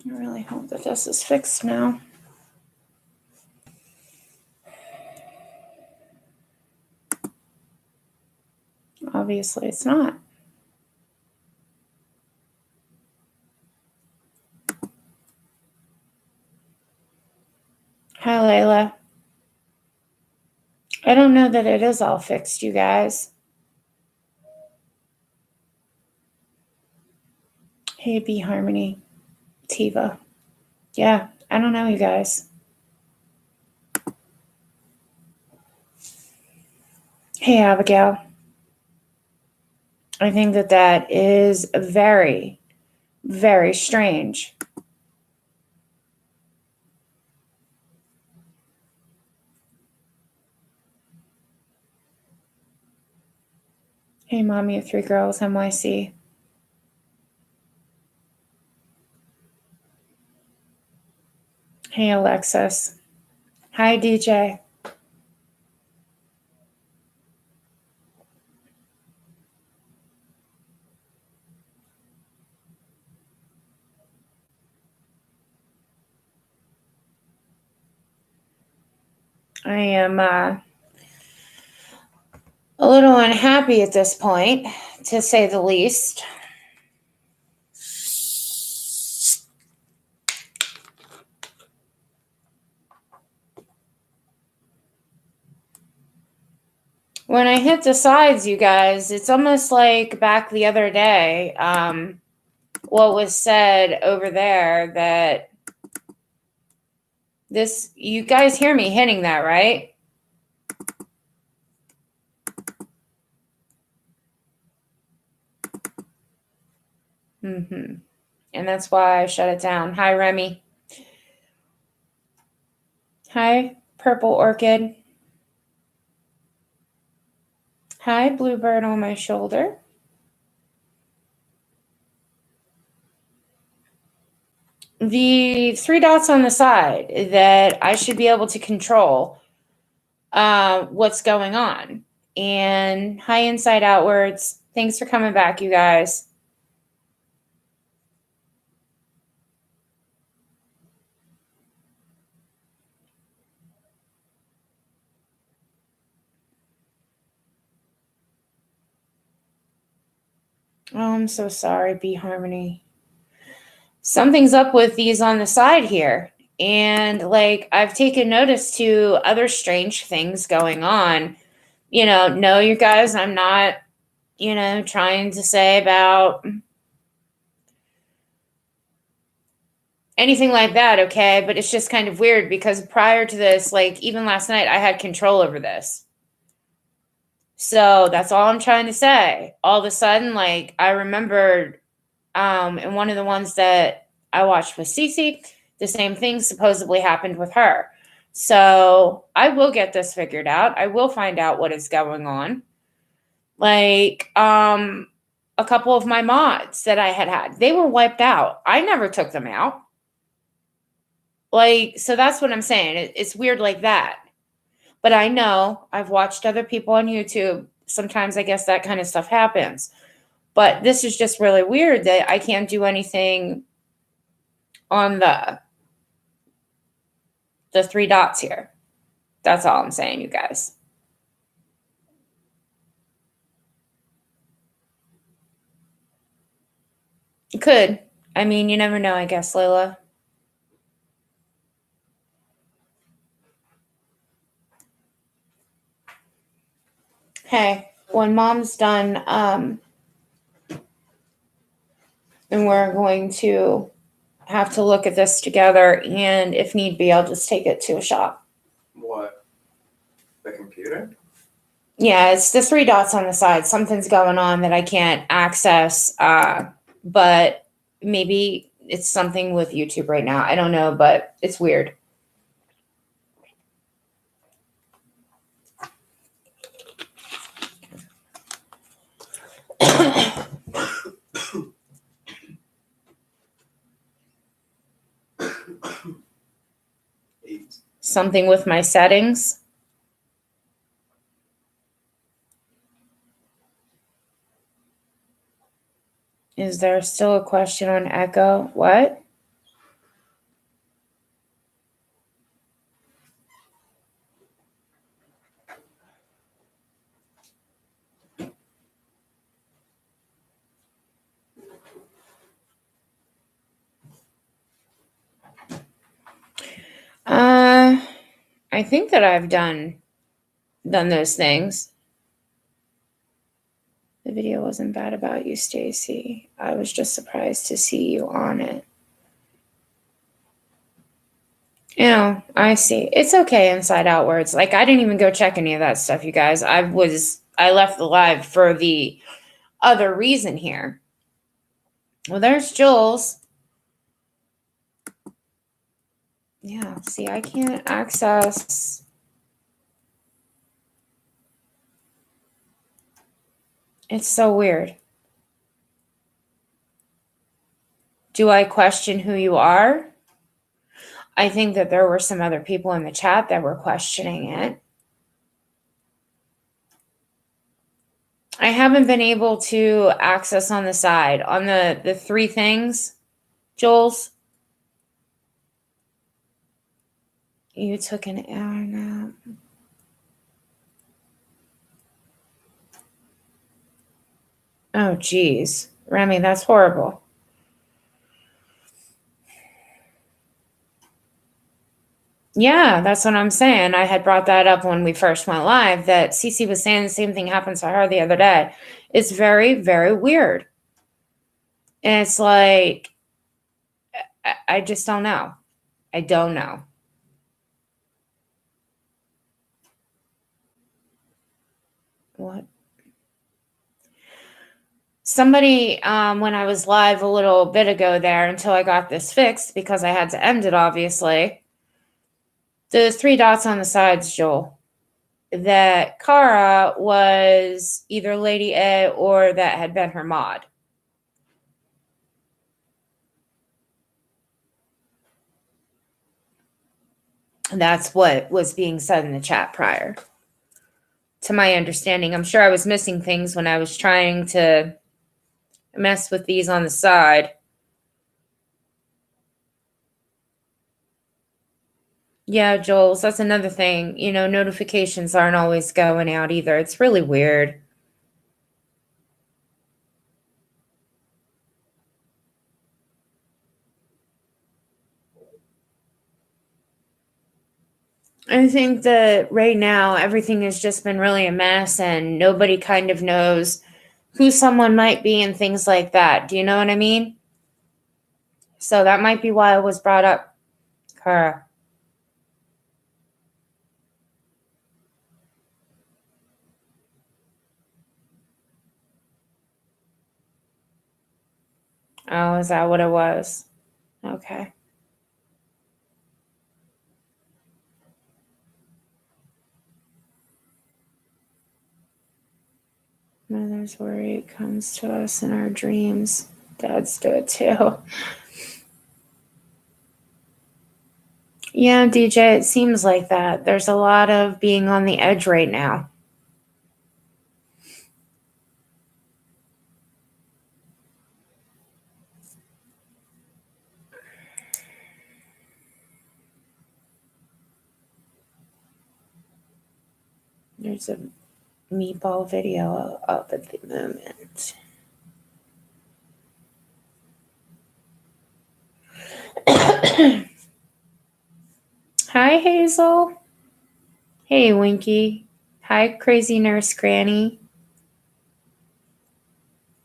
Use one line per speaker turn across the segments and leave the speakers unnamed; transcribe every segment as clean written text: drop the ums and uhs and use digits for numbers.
I really hope that this is fixed now. Obviously, it's not. Hi, Layla. I don't know that it is all fixed, you guys. Hey, B Harmony. Tiva. Yeah, I don't know, you guys. Hey, Abigail. I think that that is very, very strange. Hey, Mommy of Three Girls, NYC. Hey, Alexis. Hi, DJ. I am a little unhappy at this point, to say the least. When I hit the sides, you guys, it's almost like back the other day, what was said over there that this, you guys hear me hitting that, right? Mm-hmm. And that's why I shut it down. Hi, Remy. Hi, Purple Orchid. Hi, Bluebird on my shoulder. The three dots on the side that I should be able to control what's going on. And hi, Inside Outwards. Thanks for coming back, you guys. Oh, I'm so sorry, B Harmony. Something's up with these on the side here. And like I've taken notice to other strange things going on. No, you guys, I'm not, trying to say about anything like that, okay? But it's just kind of weird because prior to this, like even last night, I had control over this. So that's all I'm trying to say. All of a sudden, like I remembered in one of the ones that I watched with Cece, the same thing supposedly happened with her. So I will get this figured out. I will find out what is going on. Like a couple of my mods that I had, they were wiped out. I never took them out. Like, so that's what I'm saying. It's weird like that. But I know I've watched other people on YouTube. Sometimes I guess that kind of stuff happens. But this is just really weird that I can't do anything on the three dots here. That's all I'm saying, you guys. It could. I mean, you never know, I guess, Layla. Hey, when Mom's done, and we're going to have to look at this together, and if need be, I'll just take it to a shop.
What? The computer?
Yeah, it's the three dots on the side. Something's going on that I can't access, but maybe it's something with YouTube right now. I don't know, but it's weird. Something with my settings. Is there still a question on Echo? What? I think that I've done those things. The video wasn't bad about you, Stacy. I was just surprised to see you on it. You know, I see. It's okay inside outwards. Like, I didn't even go check any of that stuff, you guys. I left the live for the other reason here. Well, there's Jules. Yeah, see, I can't access. It's so weird. Do I question who you are? I think that there were some other people in the chat that were questioning it. I haven't been able to access on the side on the three things, Jules. You took an hour nap. Oh, geez. Remy, that's horrible. Yeah, that's what I'm saying. I had brought that up when we first went live, that Cece was saying the same thing happened to her the other day. It's very, very weird. And it's like, I just don't know. I don't know. What? Somebody, when I was live a little bit ago there, until I got this fixed, because I had to end it, obviously, the three dots on the sides, Joel, that Kara was either Lady A or that had been her mod. That's what was being said in the chat prior. To my understanding, I'm sure I was missing things when I was trying to mess with these on the side. Yeah, Jules, that's another thing. You know, notifications aren't always going out either. It's really weird. I think that right now everything has just been really a mess and nobody kind of knows who someone might be and things like that. Do you know what I mean? So that might be why it was brought up, Kara. Oh, is that what it was? Okay. Mother's worry comes to us in our dreams. Dads do it too. Yeah, DJ, it seems like that. There's a lot of being on the edge right now. There's a meatball video up at the moment. Hi, Hazel. Hey, Winky. Hi, Crazy Nurse Granny.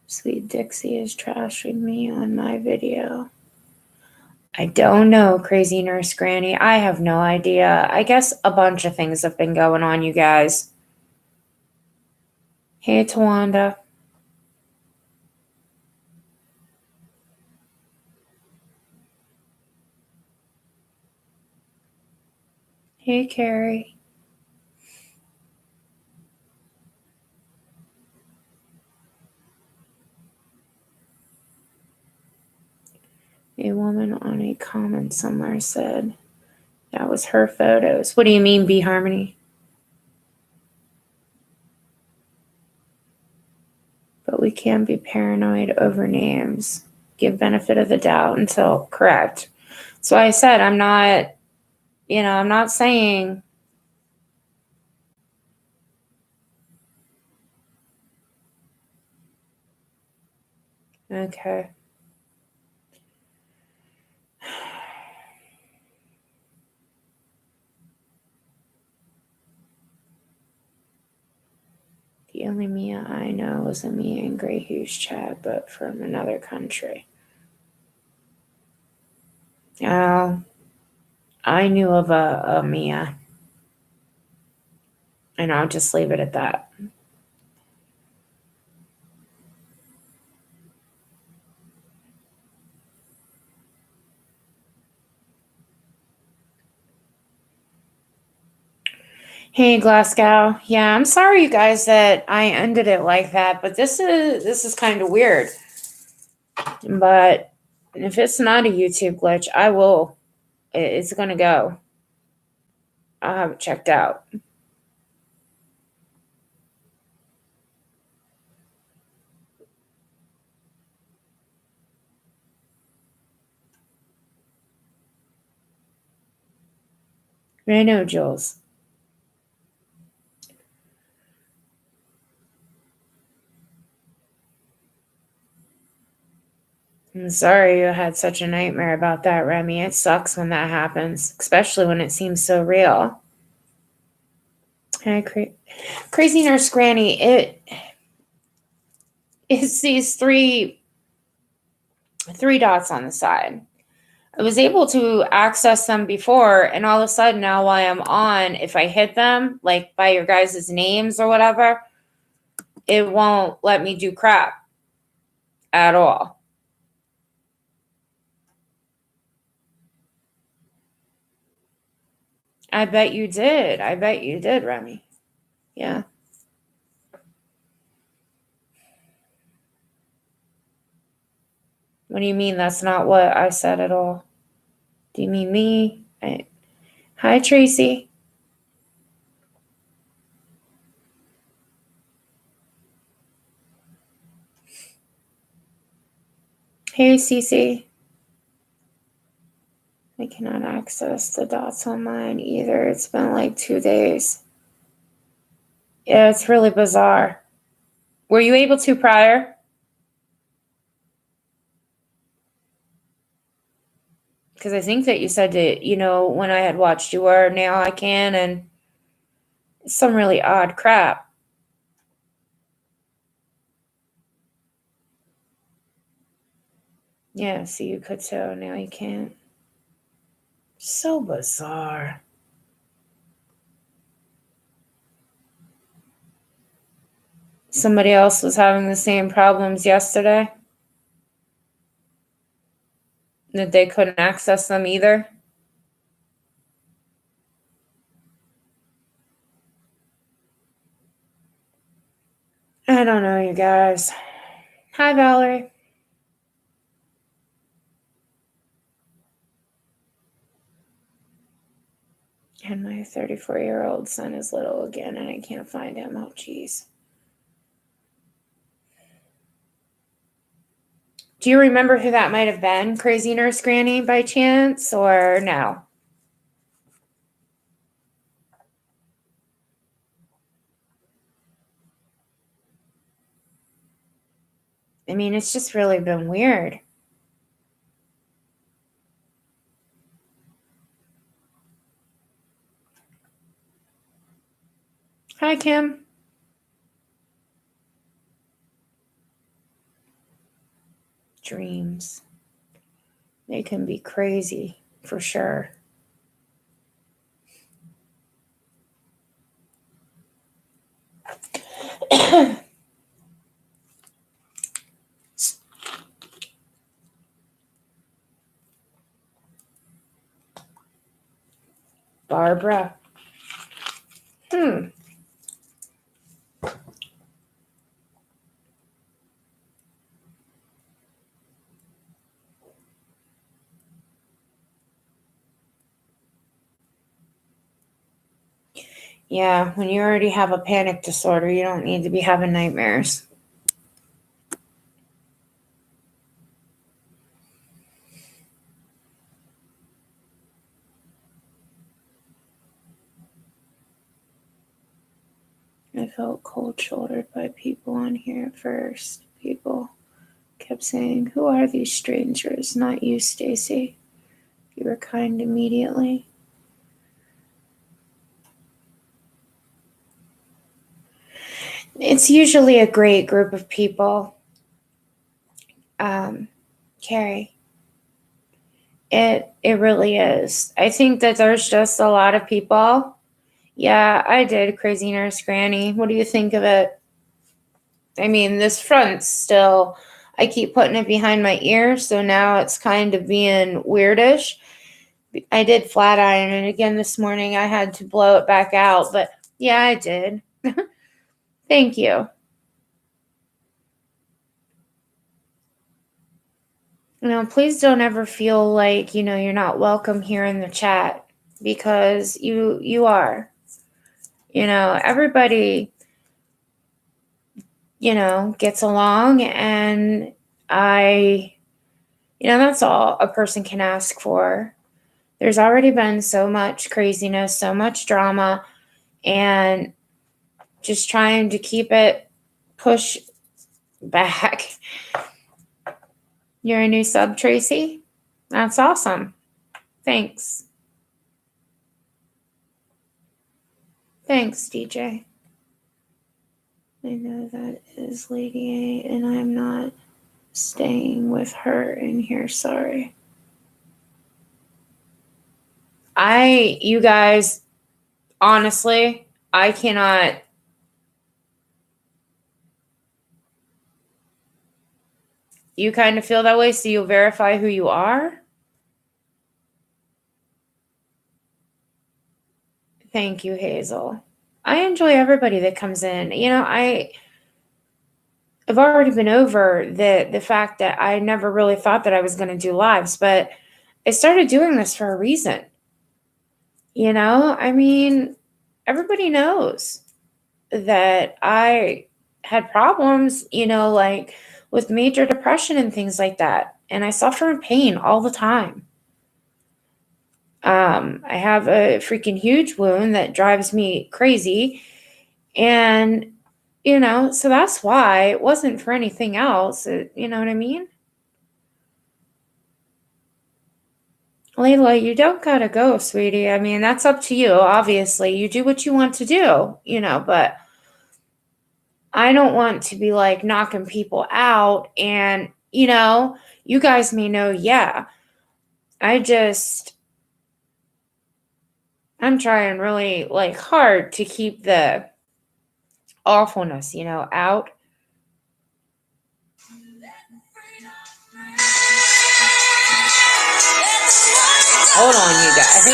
Sweet Dixie is trashing me on my video. I don't know, Crazy Nurse Granny. I have no idea. I guess a bunch of things have been going on, you guys. Hey, Tawanda. Hey, Carrie. A woman on a comment somewhere said that was her photos. What do you mean, B Harmony? But we can't be paranoid over names. Give benefit of the doubt until correct. So I said, I'm not, I'm not saying. Okay. The only Mia I know is a Mia in Grey Hughes chat, but from another country. I knew of a Mia. And I'll just leave it at that. Hey Glasgow. Yeah, I'm sorry you guys that I ended it like that, but this is kind of weird. But if it's not a YouTube glitch, I will. It's gonna go. I'll have it checked out. I know, Jules. I'm sorry you had such a nightmare about that, Remy. It sucks when that happens, especially when it seems so real. Crazy Nurse Granny, it's these three dots on the side. I was able to access them before, and all of a sudden now while I'm on, if I hit them, like by your guys' names or whatever, it won't let me do crap at all. I bet you did. I bet you did, Remy. Yeah. What do you mean that's not what I said at all? Do you mean me? Hi, Tracy. Hey, Cece. I cannot access the dots on mine either. It's been like 2 days. Yeah, it's really bizarre. Were you able to prior? Because I think that you said that, when I had watched you were, now I can, and it's some really odd crap. Yeah, so you could too, now you can't. So bizarre. Somebody else was having the same problems yesterday? That they couldn't access them either? I don't know, you guys. Hi, Valerie. And my 34-year-old son is little again, and I can't find him. Oh, jeez. Do you remember who that might have been, Crazy Nurse Granny, by chance, or no? I mean, it's just really been weird. Hi, Kim. Dreams. They can be crazy, for sure. Barbara. Yeah, when you already have a panic disorder, you don't need to be having nightmares. I felt cold-shouldered by people on here at first. People kept saying, "Who are these strangers?" Not you, Stacy. You were kind immediately. It's usually a great group of people. Carrie. It really is. I think that there's just a lot of people. Yeah, I did Crazy Nurse Granny. What do you think of it? I mean, this front's still, I keep putting it behind my ear, so now it's kind of being weirdish. I did flat iron it again this morning. I had to blow it back out, but yeah, I did. Thank you. Please don't ever feel like, you're not welcome here in the chat, because you are. Everybody, gets along, and that's all a person can ask for. There's already been so much craziness, so much drama, and just trying to keep it push back. You're a new sub, Tracy? That's awesome. Thanks. Thanks, DJ. I know that is Lady A, and I'm not staying with her in here. Sorry. You guys, honestly, I cannot. You kind of feel that way, so you'll verify who you are? Thank you, Hazel. I enjoy everybody that comes in. I've already been over the fact that I never really thought that I was going to do lives, but I started doing this for a reason. I mean, everybody knows that I had problems, like with major depression and things like that. And I suffer in pain all the time. I have a freaking huge wound that drives me crazy. And, so that's why. It wasn't for anything else. You know what I mean? Layla, you don't gotta go, sweetie. I mean, that's up to you. Obviously, you do what you want to do, but I don't want to be like knocking people out. And, you guys may know, yeah, I'm trying really like hard to keep the awfulness, out. Hold on, you guys.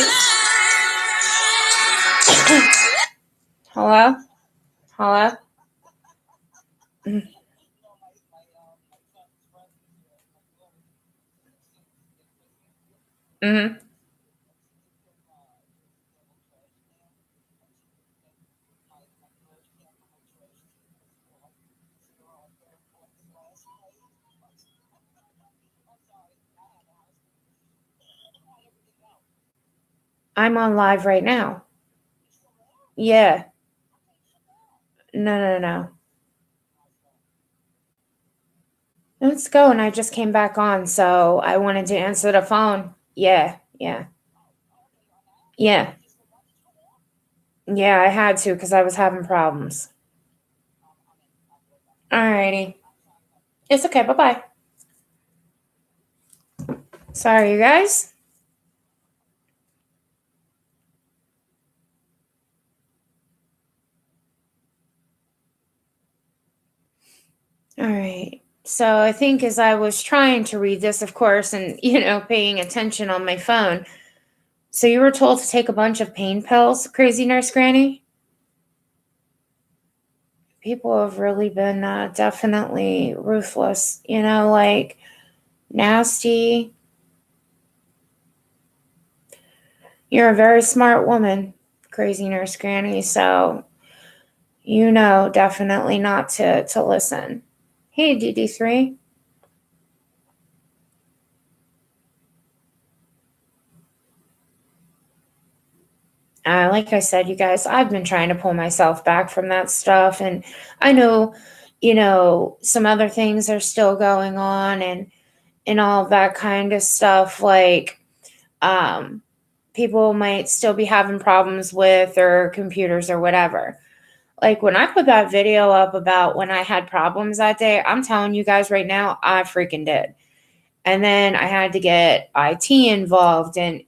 Hello? Hello? Mm-hmm. I'm on live right now. Yeah. No. Let's go. And I just came back on, so I wanted to answer the phone. Yeah. Yeah, I had to because I was having problems. Alrighty. It's okay. Bye-bye. Sorry, you guys. All right. So I think as I was trying to read this, of course, and, paying attention on my phone. So you were told to take a bunch of pain pills, Crazy Nurse Granny? People have really been definitely ruthless, like nasty. You're a very smart woman, Crazy Nurse Granny, so definitely not to listen. Hey, DD3. Like I said, you guys, I've been trying to pull myself back from that stuff. And I know, some other things are still going on and all that kind of stuff. Like, people might still be having problems with their computers or whatever. Like when I put that video up about when I had problems that day, I'm telling you guys right now, I freaking did. And then I had to get IT involved, and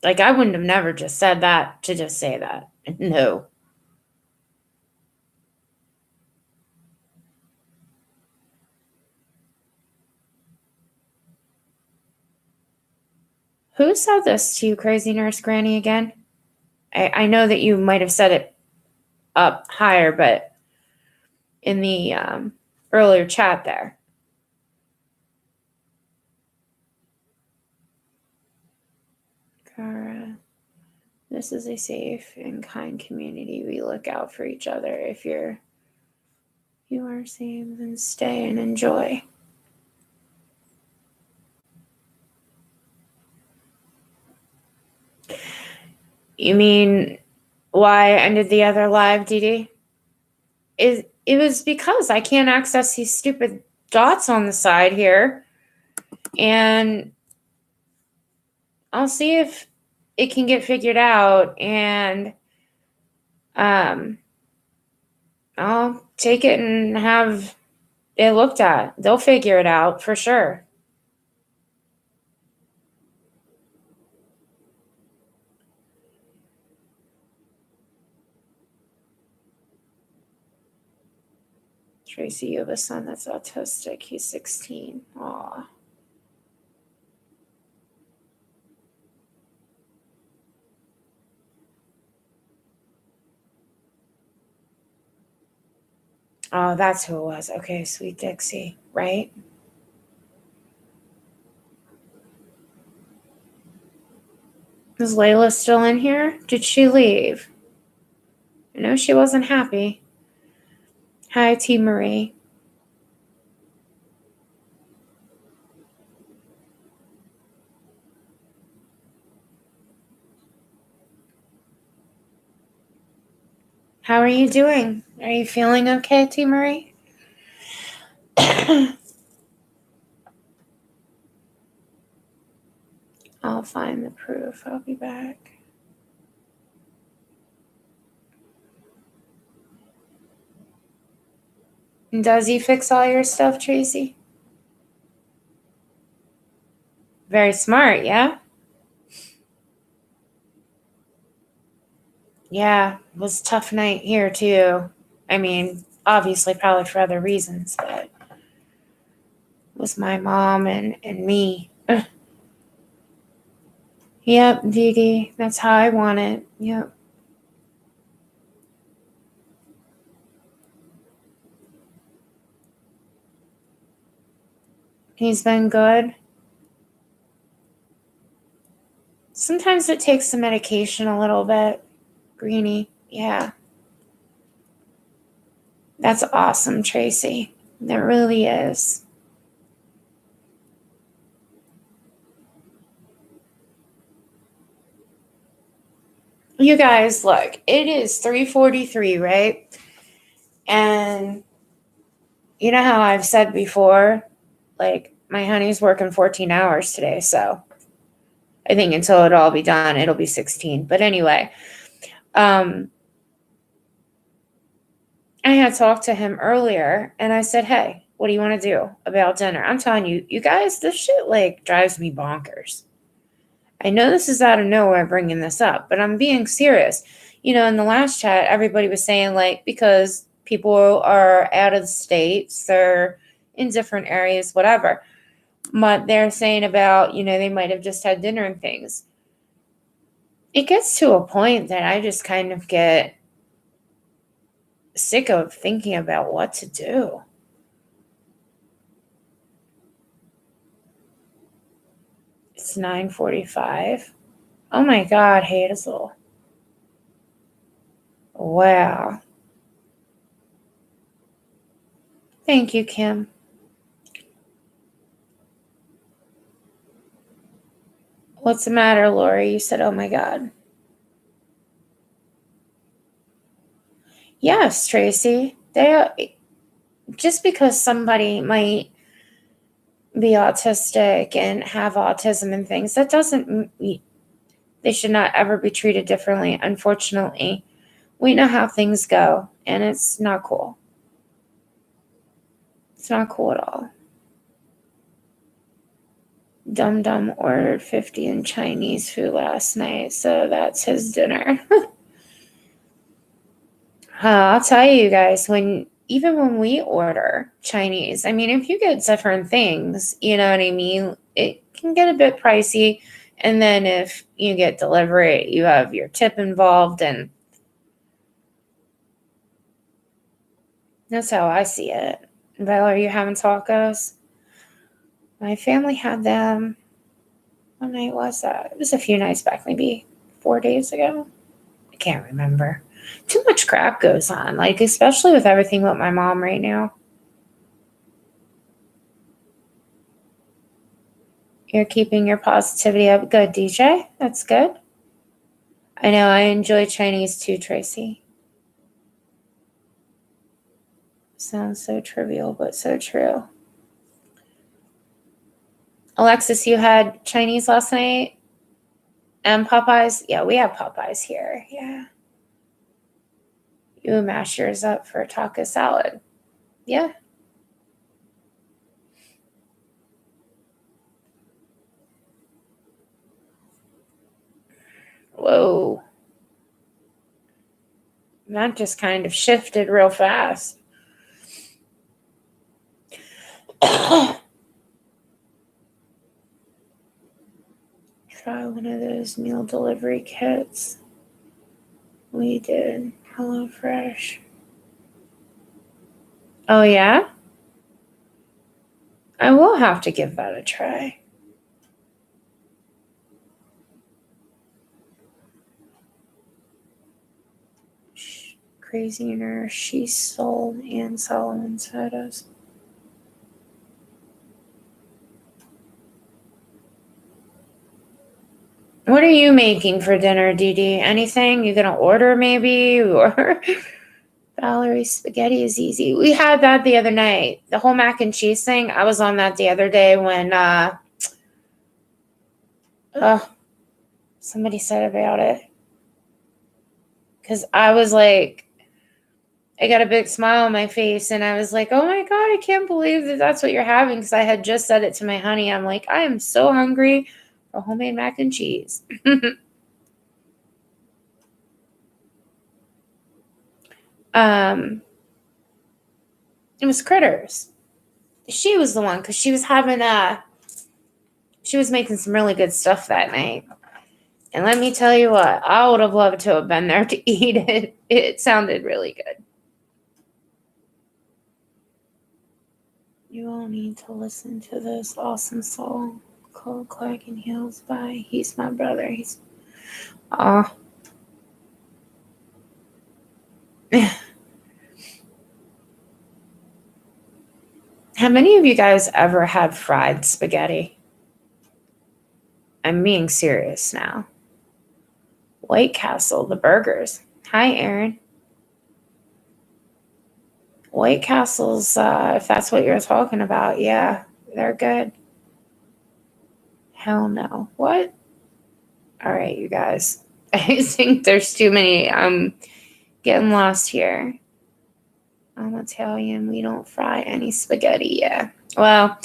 like I wouldn't have never just said that to just say that. No. Who said this to you, Crazy Nurse Granny, again? I know that you might have said it up higher, but in the earlier chat there. Kara, this is a safe and kind community. We look out for each other. If you are safe, then stay and enjoy. You mean why I ended the other live, Dee? It was because I can't access these stupid dots on the side here. And I'll see if it can get figured out, and I'll take it and have it looked at. They'll figure it out for sure. Tracy, you have a son that's autistic. He's 16. Aw. Oh, that's who it was. Okay, Sweet Dixie, right? Is Layla still in here? Did she leave? I know she wasn't happy. Hi, T. Marie. How are you doing? Are you feeling okay, T. Marie? I'll find the proof. I'll be back. Does he fix all your stuff, Tracy? Very smart, yeah? Yeah, it was a tough night here, too. I mean, obviously, probably for other reasons, but it was my mom and me. Yep, Dee Dee, that's how I want it. Yep. He's been good. Sometimes it takes the medication a little bit. Greenie, yeah. That's awesome, Tracy. It really is. You guys, look, it is 3:43, right? And you know how I've said before, like my honey's working 14 hours today, so I think until it all be done, it'll be 16. But anyway, I had talked to him earlier and I said, hey, what do you want to do about dinner? I'm telling you, you guys, this shit like drives me bonkers. I know this is out of nowhere bringing this up, but I'm being serious. You know, in the last chat, everybody was saying like, because people are out of the states, they're in different areas, whatever. But they're saying about, you know, they might have just had dinner and things. It gets to a point that I just kind of get sick of thinking about what to do. It's 9:45. Oh my God, Hazel. Wow. Thank you, Kim. What's the matter, Lori? You said, oh my God. Yes, Tracy. Just because somebody might be autistic and have autism and things, that doesn't, they should not ever be treated differently, unfortunately. We know how things go, and it's not cool. It's not cool at all. Dum Dum ordered 50 in Chinese food last night, so that's his dinner. I'll tell you guys, even when we order Chinese, I mean, if you get different things, you know what I mean, it can get a bit pricey. And then if you get delivery, you have your tip involved, and that's how I see it. Val, are you having tacos? My family had them. What night was that? It was a few nights back, maybe 4 days ago. I can't remember. Too much crap goes on, like, especially with everything with my mom right now. You're keeping your positivity up. Good, DJ. That's good. I know I enjoy Chinese too, Tracy. Sounds so trivial, but so true. Alexis, you had Chinese last night? And Popeyes? Yeah, we have Popeyes here. Yeah. You mash yours up for taco salad. Yeah. Whoa. That just kind of shifted real fast. Try one of those meal delivery kits. We did. HelloFresh. Oh, yeah? I will have to give that a try. Crazy Nurse, she sold Anne Solomon sodas. What are you making for dinner, Dee Dee? Anything? You gonna order maybe? Or Valerie, spaghetti is easy. We had that the other night. The whole mac and cheese thing. I was on that the other day when somebody said about it. Because I was like, I got a big smile on my face, and I was like, oh my God, I can't believe that that's what you're having. Because I had just said it to my honey. I'm like, I am so hungry for homemade mac and cheese. It was Critters. She was the one, because she was having she was making some really good stuff that night. And let me tell you what, I would have loved to have been there to eat it. It sounded really good. You all need to listen to this awesome song called Clacking Hills by He's My Brother. He's How many of you guys ever had fried spaghetti? I'm being serious now. White Castle, the burgers. Hi, Aaron. White Castles, if that's what you're talking about, yeah, they're good. Hell no. What? All right, you guys. I think there's too many. I'm getting lost here. I'm Italian. We don't fry any spaghetti. Yeah. Well,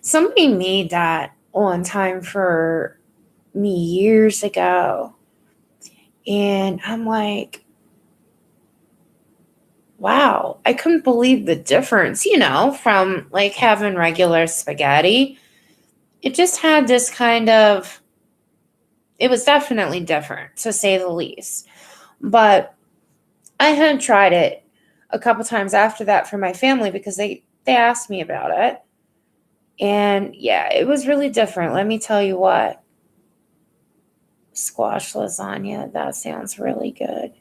somebody made that one time for me years ago. And I'm like, wow, I couldn't believe the difference, from like having regular spaghetti. It just had this kind of, it was definitely different, to say the least. But I had tried it a couple times after that for my family because they asked me about it. And yeah, it was really different. Let me tell you what. Squash lasagna, that sounds really good.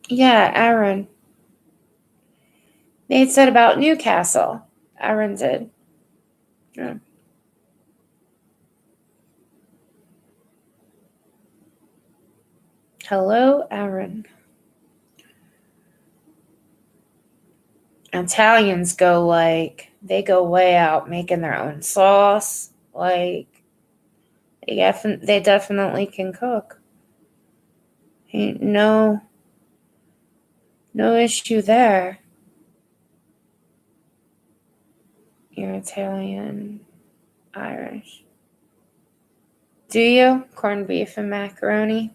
Yeah, Aaron. They had said about Newcastle. Aaron did. Yeah. Hello, Aaron. Italians go they go way out making their own sauce. Like they definitely can cook. Ain't no issue there. You're Italian, Irish. Do you? Corned beef and macaroni?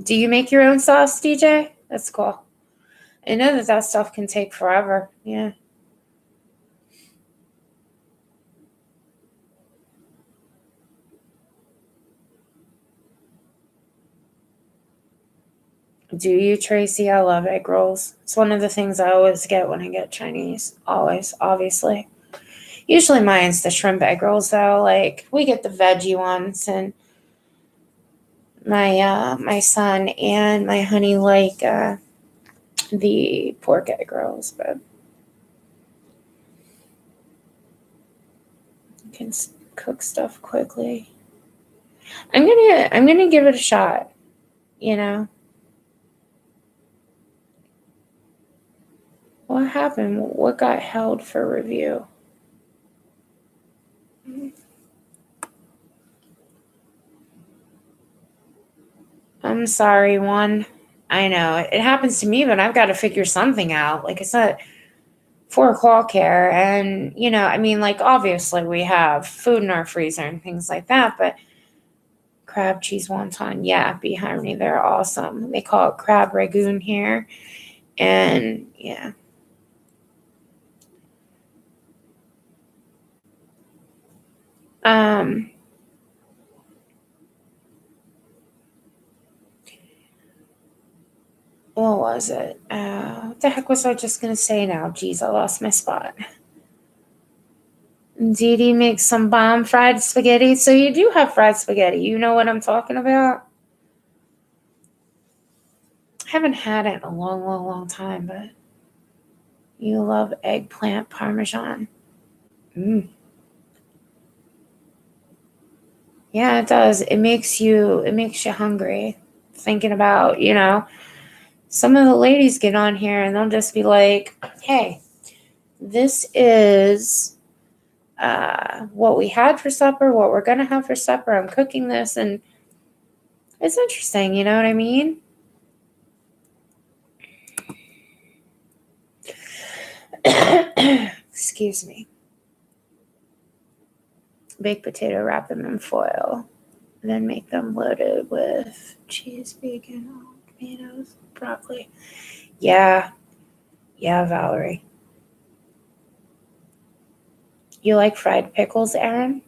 Do you make your own sauce, DJ? That's cool. I know that stuff can take forever. Yeah. Do you, Tracy? I love egg rolls. It's one of the things I always get when I get Chinese. Always, obviously. Usually mine's the shrimp egg rolls, though. Like, we get the veggie ones, and my son and my honey like the pork egg rolls, but you can cook stuff quickly. I'm gonna give it a shot, you know. What happened? What got held for review? I'm sorry, one. I know it happens to me, but I've got to figure something out. Like I said, 4 o'clock here, and I mean, like, obviously we have food in our freezer and things like that, but crab cheese wonton, yeah, be harmony, they're awesome. They call it crab ragoon here, and yeah. What was it? What the heck was I just gonna say now? Geez, I lost my spot. Dee Dee makes some bomb fried spaghetti. So you do have fried spaghetti. You know what I'm talking about? I haven't had it in a long, long, long time, but you love eggplant parmesan. Yeah, it does. It makes you hungry. Thinking about, some of the ladies get on here and they'll just be like, hey, this is what we had for supper, what we're going to have for supper. I'm cooking this. And it's interesting. You know what I mean? Excuse me. Baked potato, wrap them in foil. Then make them loaded with cheese, bacon, tomatoes, broccoli. Yeah, Valerie. You like fried pickles, Aaron?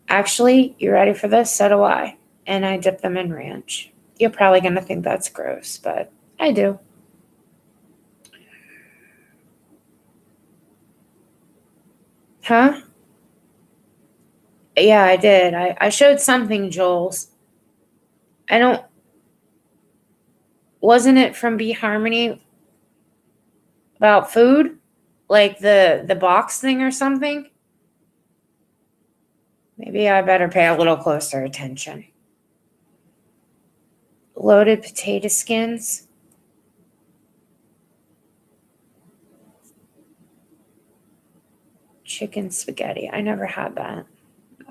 Actually, you ready for this? So do I. And I dip them in ranch. You're probably going to think that's gross, but I do. Huh? Yeah, I did. I showed something, Jules. Wasn't it from Be Harmony about food? Like the box thing or something? Maybe I better pay a little closer attention. Loaded potato skins. Chicken spaghetti. I never had that.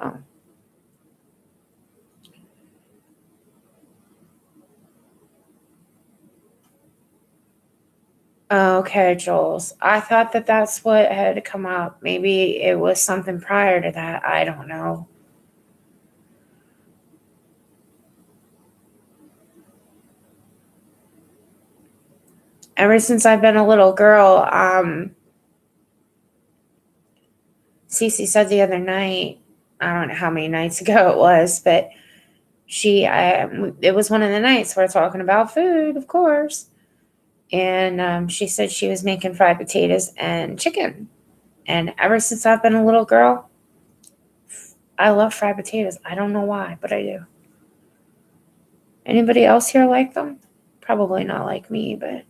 Oh. Okay, Jules. I thought that that's what had come up. Maybe it was something prior to that. I don't know. Ever since I've been a little girl, Cece said the other night, I don't know how many nights ago it was, but it was one of the nights we're talking about food, of course. And she said she was making fried potatoes and chicken. And ever since I've been a little girl, I love fried potatoes. I don't know why, but I do. Anybody else here like them? Probably not like me, but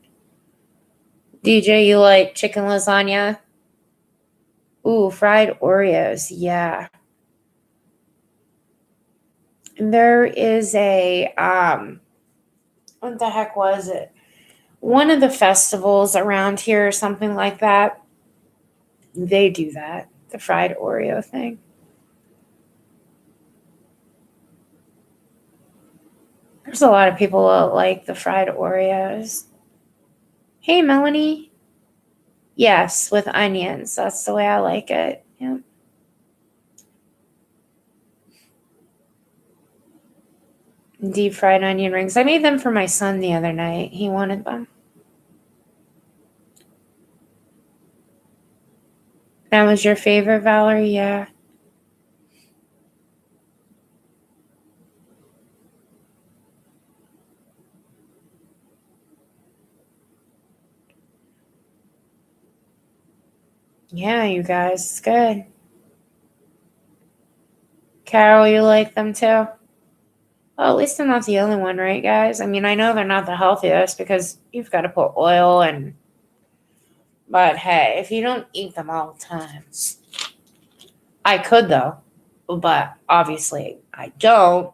DJ, you like chicken lasagna? Ooh, fried Oreos. Yeah. there is a what the heck was it? One of the festivals around here or something like that. They do that, the fried Oreo thing. There's a lot of people that like the fried Oreos. Hey, Melanie. Yes, with onions. That's the way I like it. Yep. Deep fried onion rings. I made them for my son the other night. He wanted them. That was your favorite, Valerie? Yeah. Yeah, you guys. It's good. Carol, you like them too? Well, at least I'm not the only one, right, guys? I mean, I know they're not the healthiest because you've got to put oil and. But hey, if you don't eat them all the time, I could though, but obviously I don't.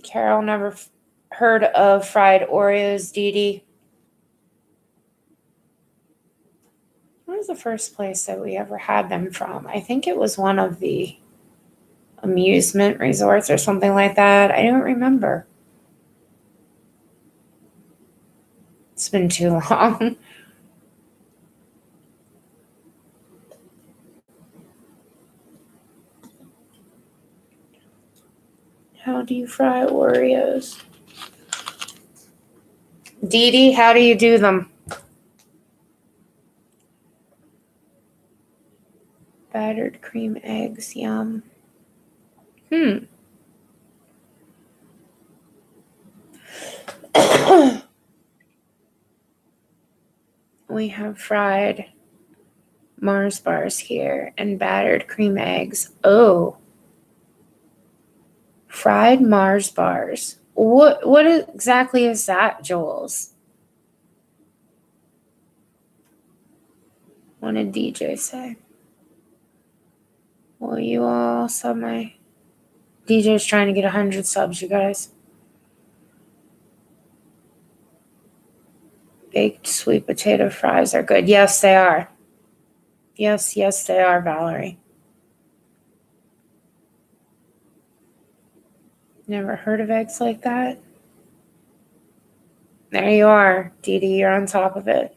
Carol never heard of fried Oreos, Dee Dee. What was the first place that we ever had them from? I think it was one of the amusement resorts or something like that. I don't remember. It's been too long. How do you fry Oreos? Dee Dee, how do you do them? Battered cream eggs, yum. We have fried Mars bars here and battered cream eggs. Oh, fried Mars bars. What exactly is that, Jules? What did DJ say? Well, you all sub my DJ's trying to get 100 subs, you guys. Baked sweet potato fries are good. Yes, they are. Yes, they are, Valerie. Never heard of eggs like that? There you are, Dee Dee. You're on top of it.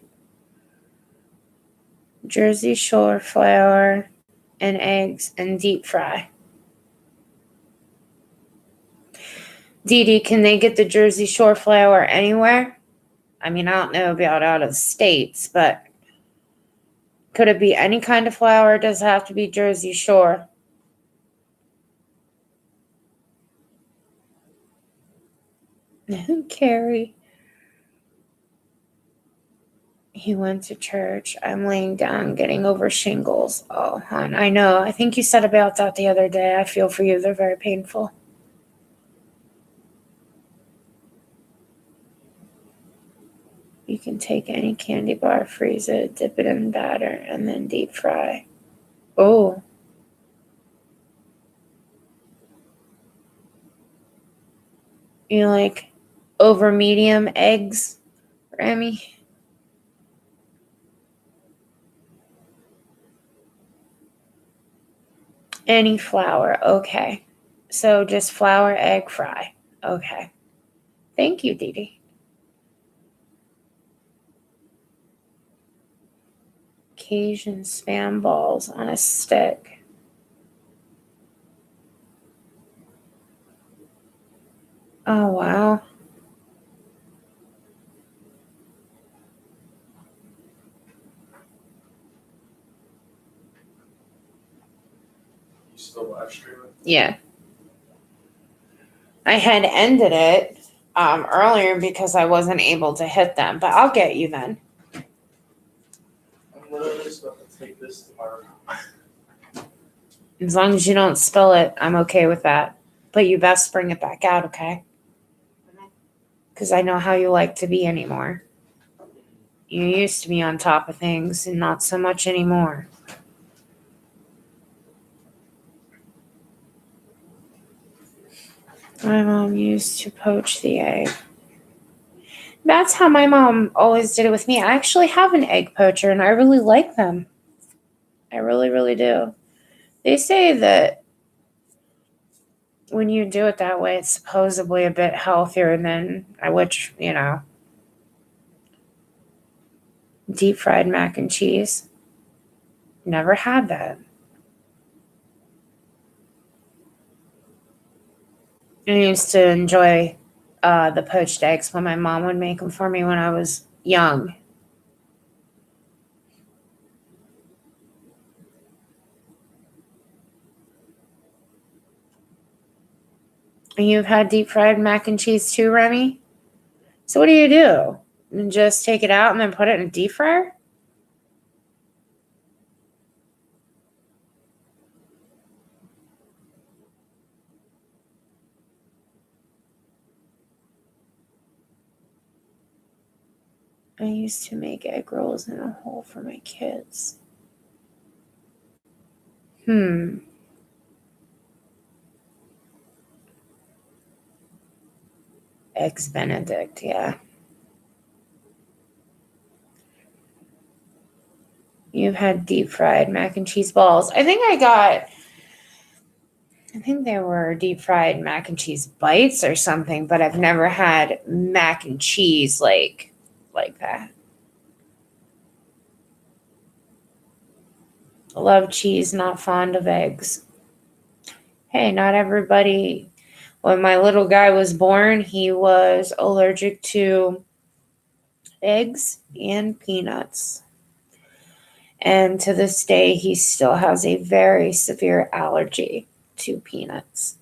Jersey Shore flour and eggs and deep fry. Dee Dee, can they get the Jersey Shore flour anywhere? I mean, I don't know about out of the States, but could it be any kind of flour? Does it have to be Jersey Shore? Carrie. He went to church. I'm laying down getting over shingles. Oh, hon, I know. I think you said about that the other day. I feel for you. They're very painful. You can take any candy bar, freeze it, dip it in batter, and then deep fry. Oh. You like over medium eggs, Remy? Any flour. Okay. So just flour, egg, fry. Okay. Thank you, Dee Dee. Cajun spam balls on a stick. Oh, wow.
You still live streaming?
Yeah. I had ended it earlier because I wasn't able to hit them, but I'll get you then.
I'm literally just about to take this to my room.
As long as you don't spill it, I'm okay with that. But you best bring it back out, okay? Because I know how you like to be anymore. You used to be on top of things and not so much anymore. My mom used to poach the egg. That's how my mom always did it with me. I actually have an egg poacher and I really like them. I really, really do. They say that when you do it that way, it's supposedly a bit healthier than, which, deep fried mac and cheese. Never had that. I used to enjoy the poached eggs when my mom would make them for me when I was young. And you've had deep fried mac and cheese too, Remy? So what do? And just take it out and then put it in a deep fryer? I used to make egg rolls in a hole for my kids. Eggs Benedict, yeah. You've had deep fried mac and cheese balls. I think they were deep fried mac and cheese bites or something, but I've never had mac and cheese like that. Love cheese, not fond of eggs. Hey, not everybody. When my little guy was born, he was allergic to eggs and peanuts. And to this day, he still has a very severe allergy to peanuts.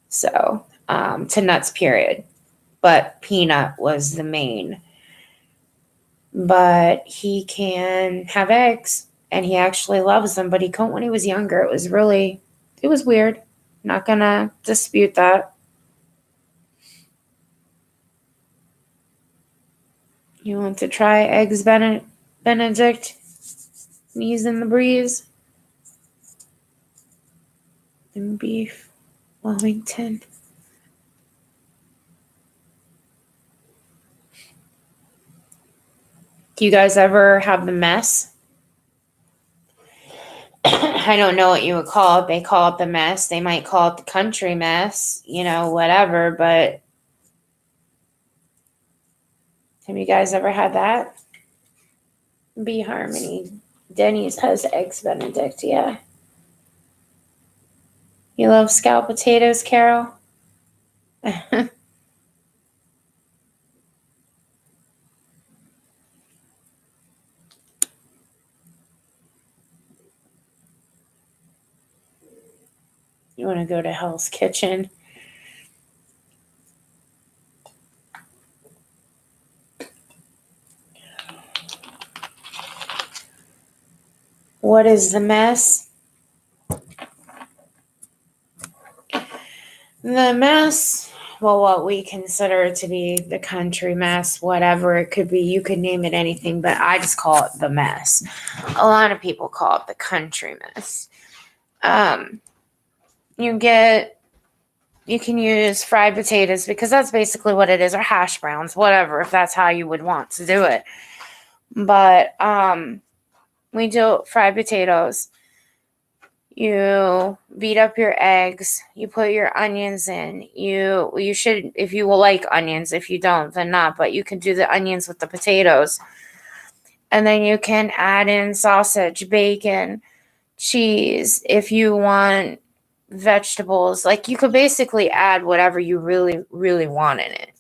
So, to nuts, period. But peanut was the main. But he can have eggs and he actually loves them, but he couldn't when he was younger. It was weird. Not gonna dispute that. You want to try eggs Benedict? Knees in the breeze. And beef Wellington. Do you guys ever have the mess? I don't know what you would call it. They call it the mess. They might call it the country mess, whatever. But have you guys ever had that? Bee Harmony. Denny's has eggs Benedict, yeah. You love scalloped potatoes, Carol? You want to go to Hell's Kitchen? What is the mess? The mess, well, what we consider to be the country mess, whatever it could be, you could name it anything, but I just call it the mess. A lot of people call it the country mess. You can use fried potatoes because that's basically what it is, or hash browns, whatever, if that's how you would want to do it. But we do fried potatoes. You beat up your eggs. You put your onions in. You should, if you will like onions. If you don't, then not. But you can do the onions with the potatoes. And then you can add in sausage, bacon, cheese. If you want vegetables, like you could basically add whatever you really, really want in it.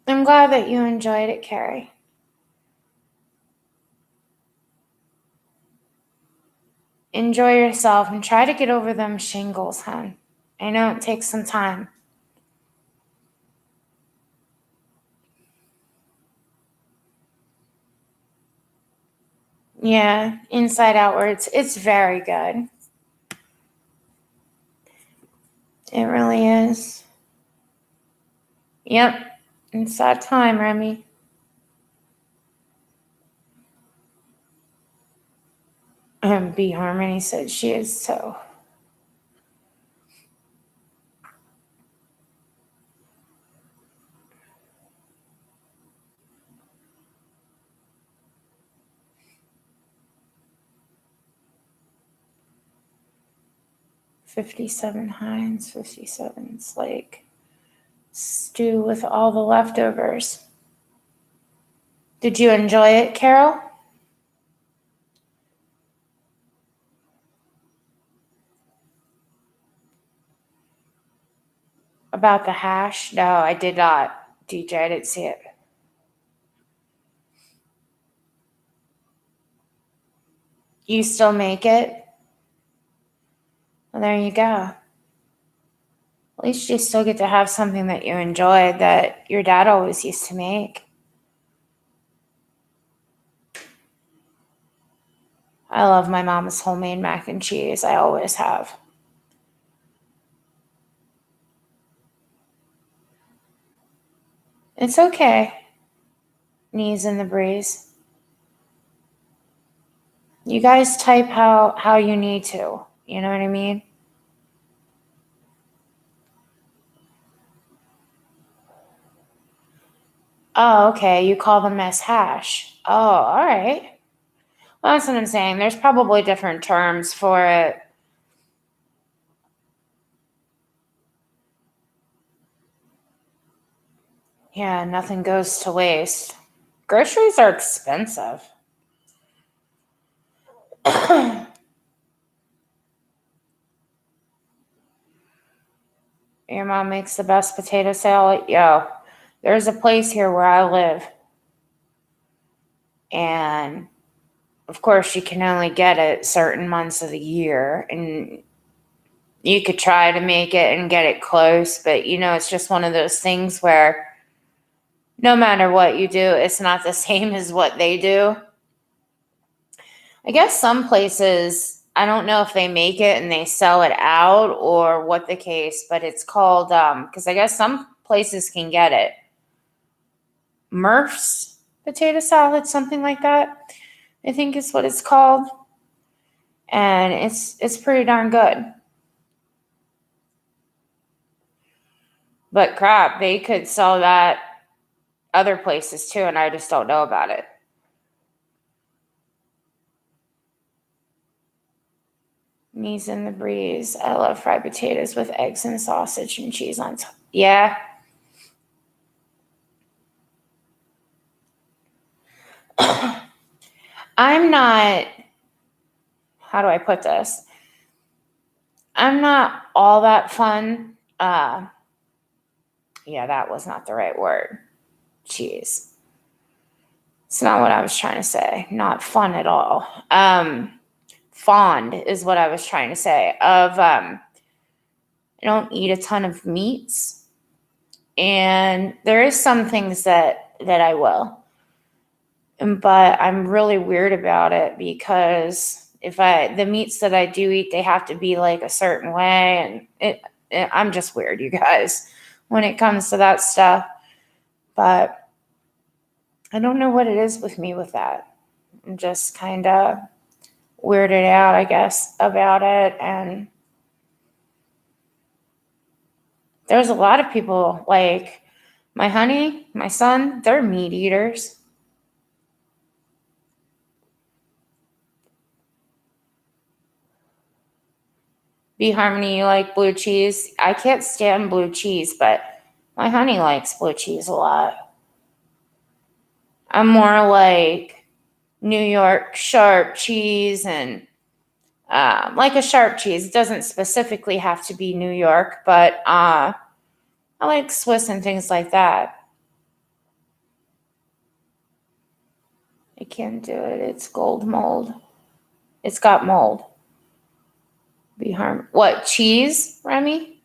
I'm glad that you enjoyed it, Carrie. Enjoy yourself and try to get over them shingles, hon. I know it takes some time. Yeah, inside outwards. It's very good. It really is. Yep. It's that time, Remy. B Harmony said she is so. $57 Heinz, 57 Slake. Stew with all the leftovers. Did you enjoy it, Carol? About the hash? No, I did not. DJ, I didn't see it. You still make it? Well, there you go. At least you still get to have something that you enjoy that your dad always used to make. I love my mom's homemade mac and cheese. I always have. It's okay. Knees in the breeze. You guys type how you need to. You know what I mean? Oh, okay. You call them as hash. Oh, all right. Well, that's what I'm saying. There's probably different terms for it. Yeah, nothing goes to waste. Groceries are expensive. Your mom makes the best potato salad. Yo, there's a place here where I live. And of course, you can only get it certain months of the year. And you could try to make it and get it close. But, it's just one of those things where no matter what you do, it's not the same as what they do. I guess some places, I don't know if they make it and they sell it out or what the case, but it's called, because I guess some places can get it. Murph's potato salad, something like that, I think is what it's called. And it's pretty darn good. But crap, they could sell that other places too, and I just don't know about it. Knees in the breeze. I love fried potatoes with eggs and sausage and cheese on top. Yeah. I'm not, how do I put this? I'm not all that fun. Yeah, that was not the right word. Jeez. It's not what I was trying to say. Not fun at all. Fond is what I was trying to say. I don't eat a ton of meats. And there is some things that I will. But I'm really weird about it because the meats that I do eat, they have to be like a certain way. And I'm just weird, you guys, when it comes to that stuff. But I don't know what it is with me with that. I'm just kind of weirded out, I guess, about it. And there's a lot of people like my honey, my son, they're meat eaters. B Harmony, you like blue cheese? I can't stand blue cheese, but my honey likes blue cheese a lot. I'm more like New York sharp cheese and like a sharp cheese. It doesn't specifically have to be New York, but I like Swiss and things like that. I can't do it. It's gold mold. It's got mold. What, cheese, Remy?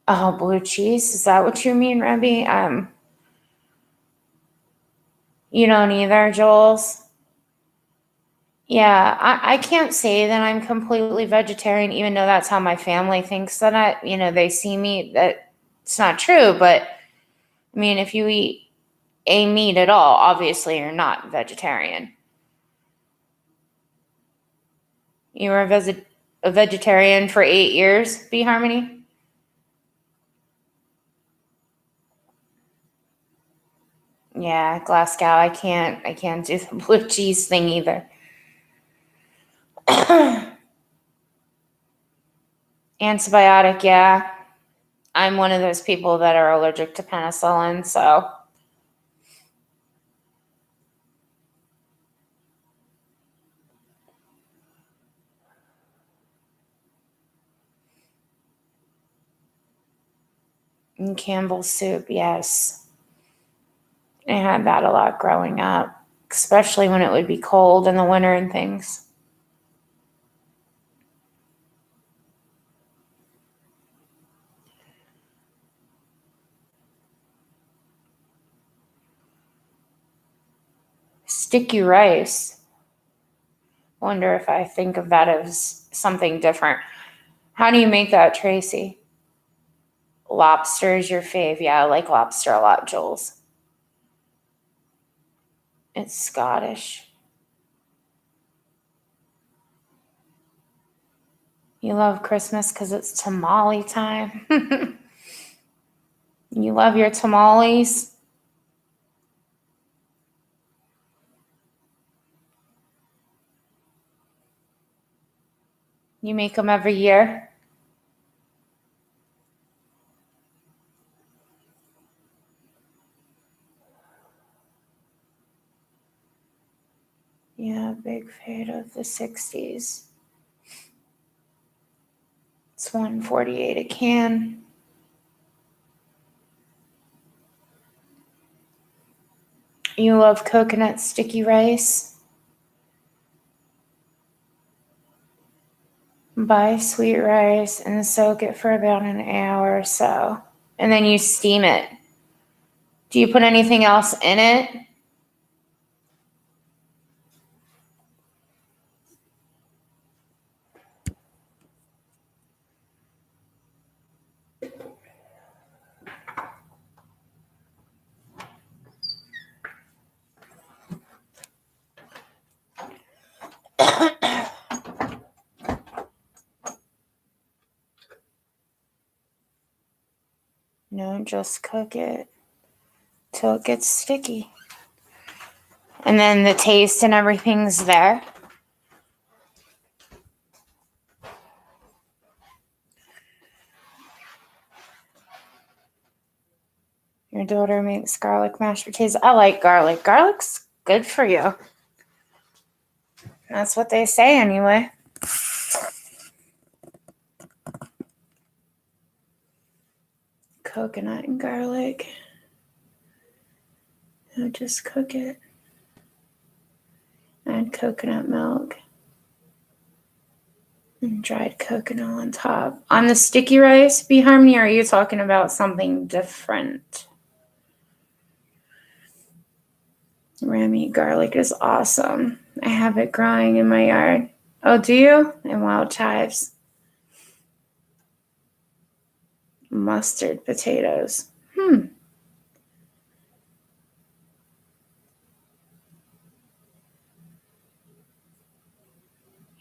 Oh, blue cheese. Is that what you mean, Remy? You don't either, Jules? Yeah, I can't say that I'm completely vegetarian, even though that's how my family thinks that they see me. That it's not true, but I mean, if you eat a meat at all, obviously you're not vegetarian. You were a vegetarian for 8 years, B Harmony? Yeah, Glasgow, I can't do the blue cheese thing either. Antibiotic, yeah. I'm one of those people that are allergic to penicillin, so and Campbell's soup, yes. I had that a lot growing up, especially when it would be cold in the winter and things. Sticky rice. Wonder if I think of that as something different. How do you make that, Tracy? Lobster is your fave. Yeah, I like lobster a lot, Jules. It's Scottish. You love Christmas because it's tamale time. You love your tamales. You make them every year. Yeah, big fan of the 60s. It's 148 a can. You love coconut sticky rice. Buy sweet rice and soak it for about an hour or so. And then you steam it. Do you put anything else in it? No, just cook it till it gets sticky. And then the taste and everything's there. Your daughter makes garlic mashed potatoes. I like garlic. Garlic's good for you. That's what they say anyway. Coconut and garlic. I'll just cook it. Add coconut milk. And dried coconut on top. On the sticky rice, B Harmony, are you talking about something different? Remy garlic is awesome. I have it growing in my yard. Oh, do you? And wild chives. Mustard potatoes. You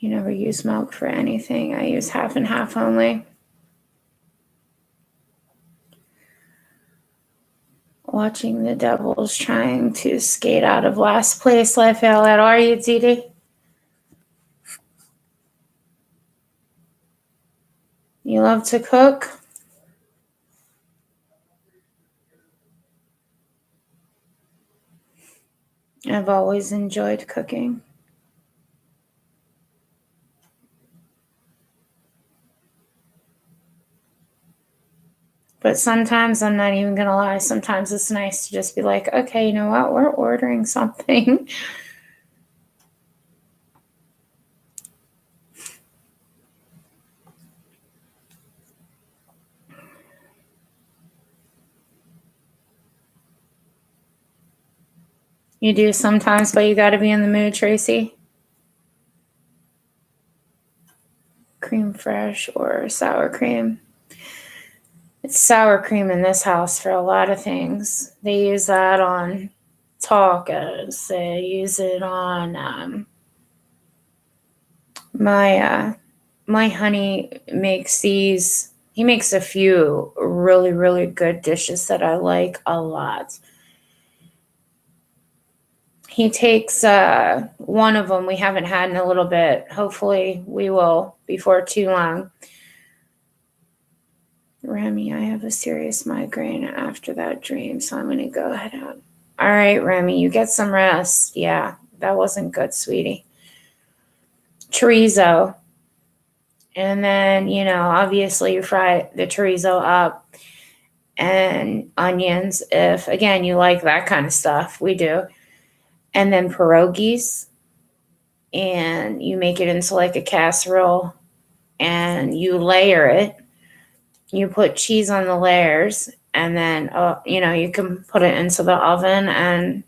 never use milk for anything. I use half and half only. Watching the Devils trying to skate out of last place, Lafayette. Are you, Didi? You love to cook? I've always enjoyed cooking. But sometimes, I'm not even going to lie, sometimes it's nice to just be like, okay, you know what? We're ordering something. You do sometimes, but you got to be in the mood, Tracy. Cream fraiche or sour cream. It's sour cream in this house for a lot of things. They use that on tacos. They use it on my honey makes these. He makes a few really, really good dishes that I like a lot. He takes one of them we haven't had in a little bit. Hopefully we will before too long. Remy, I have a serious migraine after that dream, so I'm going to go ahead out. All right, Remy, you get some rest. Yeah, that wasn't good, sweetie. Chorizo. And then, obviously you fry the chorizo up and onions if, again, you like that kind of stuff. We do. And then pierogies. And you make it into like a casserole and you layer it. You put cheese on the layers and then, you can put it into the oven and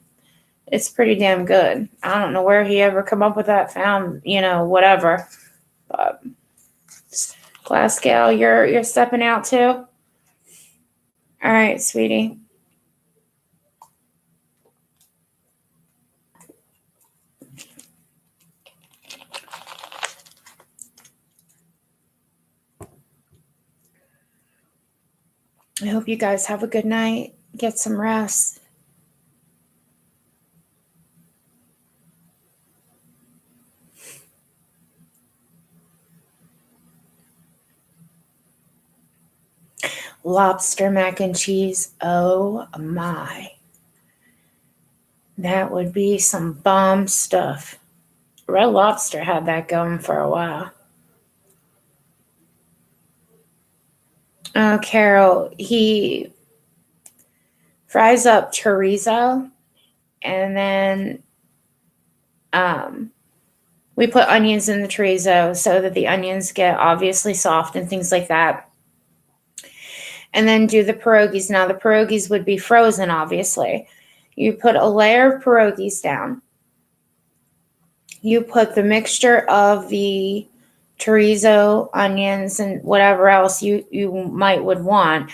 it's pretty damn good. I don't know where he ever come up with that, found, whatever. But Glasgow, you're stepping out too? All right, sweetie. I hope you guys have a good night. Get some rest. Lobster mac and cheese. Oh my. That would be some bomb stuff. Red Lobster had that going for a while. Oh, Carol, he fries up chorizo and then we put onions in the chorizo so that the onions get obviously soft and things like that. And then do the pierogies. Now, the pierogies would be frozen, obviously. You put a layer of pierogies down. You put the mixture of the chorizo, onions, and whatever else you might would want.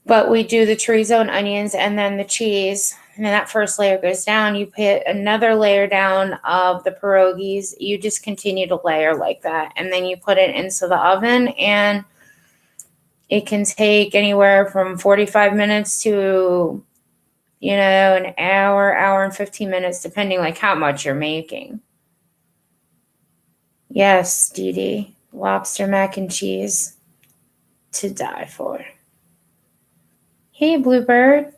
But we do the chorizo and onions and then the cheese. And then that first layer goes down. You put another layer down of the pierogies. You just continue to layer like that. And then you put it into the oven. And it can take anywhere from 45 minutes to, an hour and 15 minutes, depending like how much you're making. Yes, Dee Dee. Lobster mac and cheese to die for. Hey, Bluebird.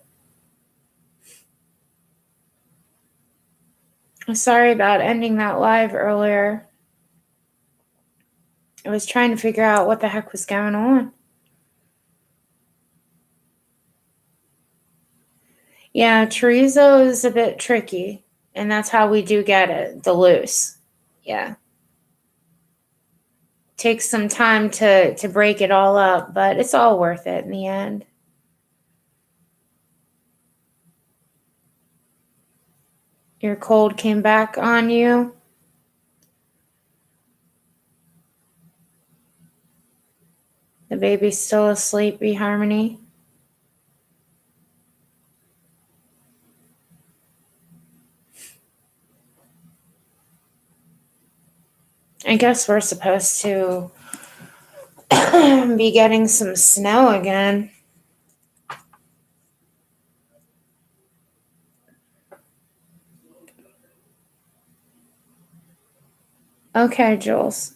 I'm sorry about ending that live earlier. I was trying to figure out what the heck was going on. Yeah, chorizo is a bit tricky, and that's how we do get it, the loose. Yeah. Takes some time to break it all up, but it's all worth it in the end. Your cold came back on you. The baby's still asleep, eHarmony. I guess we're supposed to be getting some snow again. Okay, Jules.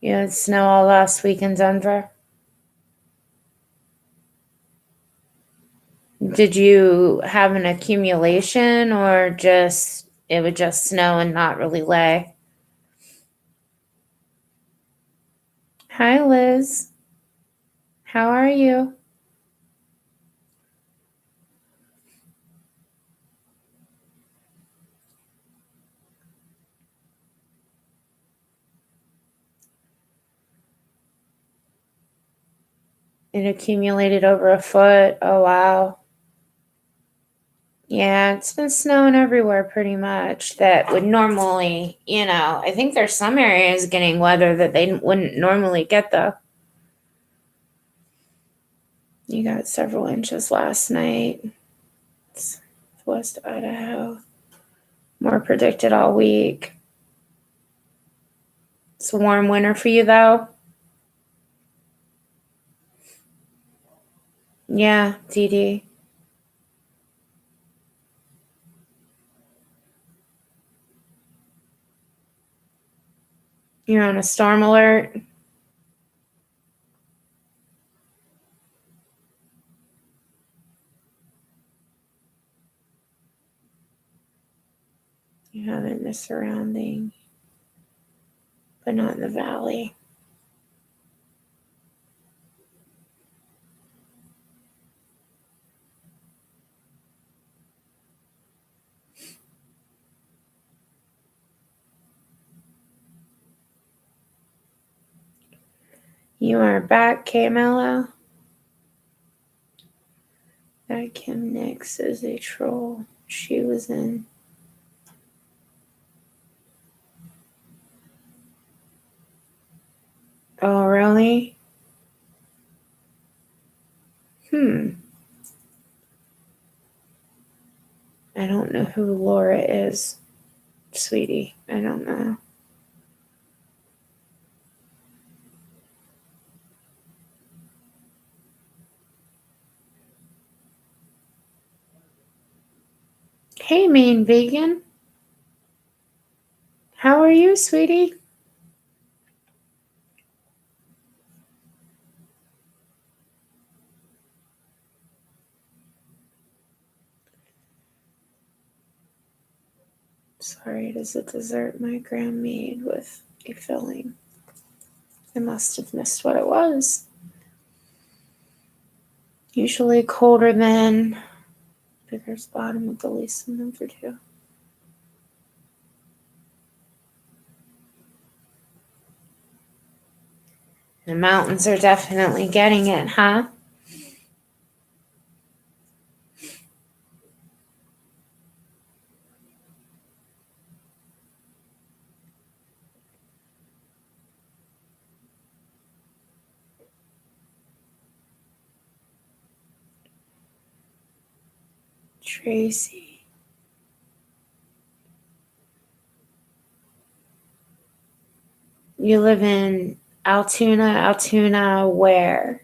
You had snow all last week in Denver. Did you have an accumulation or just it would just snow and not really lay? Hi, Liz. How are you? It accumulated over a foot. Oh, wow. Yeah, it's been snowing everywhere pretty much. That would normally, I think there's some areas getting weather that they wouldn't normally get though. You got several inches last night. It's West Idaho. More predicted all week. It's a warm winter for you though. Yeah, DD. You're on a storm alert. You have it in the surrounding, but not in the valley. You are back, Camelo. That Kim Nix is a troll. She was in. Oh, really? I don't know who Laura is, sweetie. I don't know. Hey, Maine Vegan. How are you, sweetie? Sorry, it is a dessert my gram made with a filling. I must have missed what it was. Usually colder than Bigger's bottom with the least number 2. The mountains are definitely getting it, huh? Tracy. You live in Altoona. Altoona where?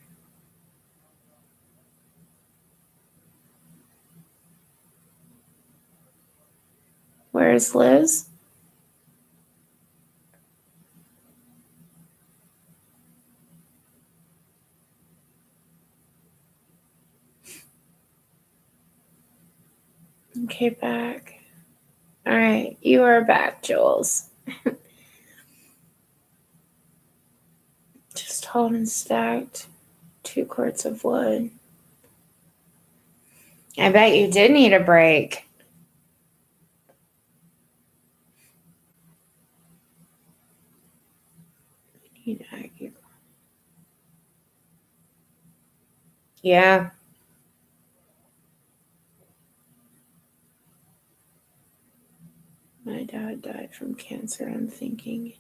Where's Liz? Okay, back. All right, you are back, Jules. Just hauled and stacked 2 quarts of wood. I bet you did need a break. Yeah. My dad died from cancer, I'm thinking.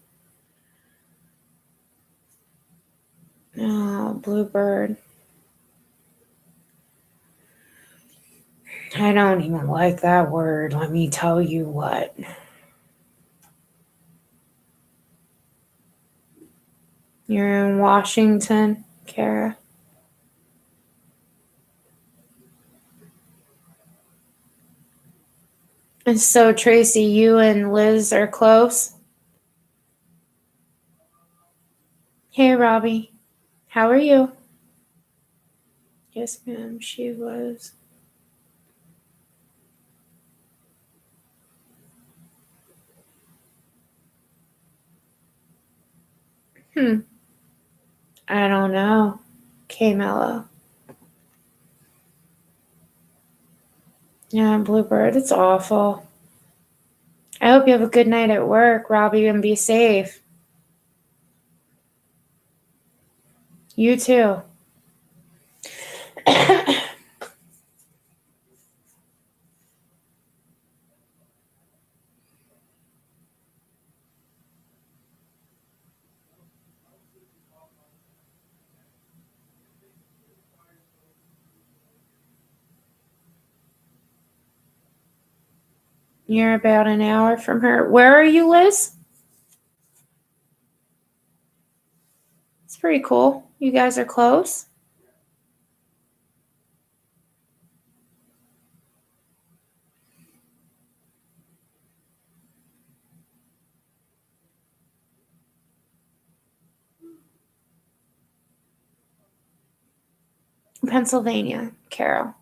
Oh, Bluebird. I don't even like that word. Let me tell you what. You're in Washington, Kara. And so, Tracy, you and Liz are close? Hey, Robbie. How are you? Yes, ma'am, she was. I don't know. K-Mello. Yeah, Bluebird, it's awful. I hope you have a good night at work, Robbie, and be safe. You too. You're about an hour from her. Where are you, Liz? It's pretty cool. You guys are close. Pennsylvania, Carol.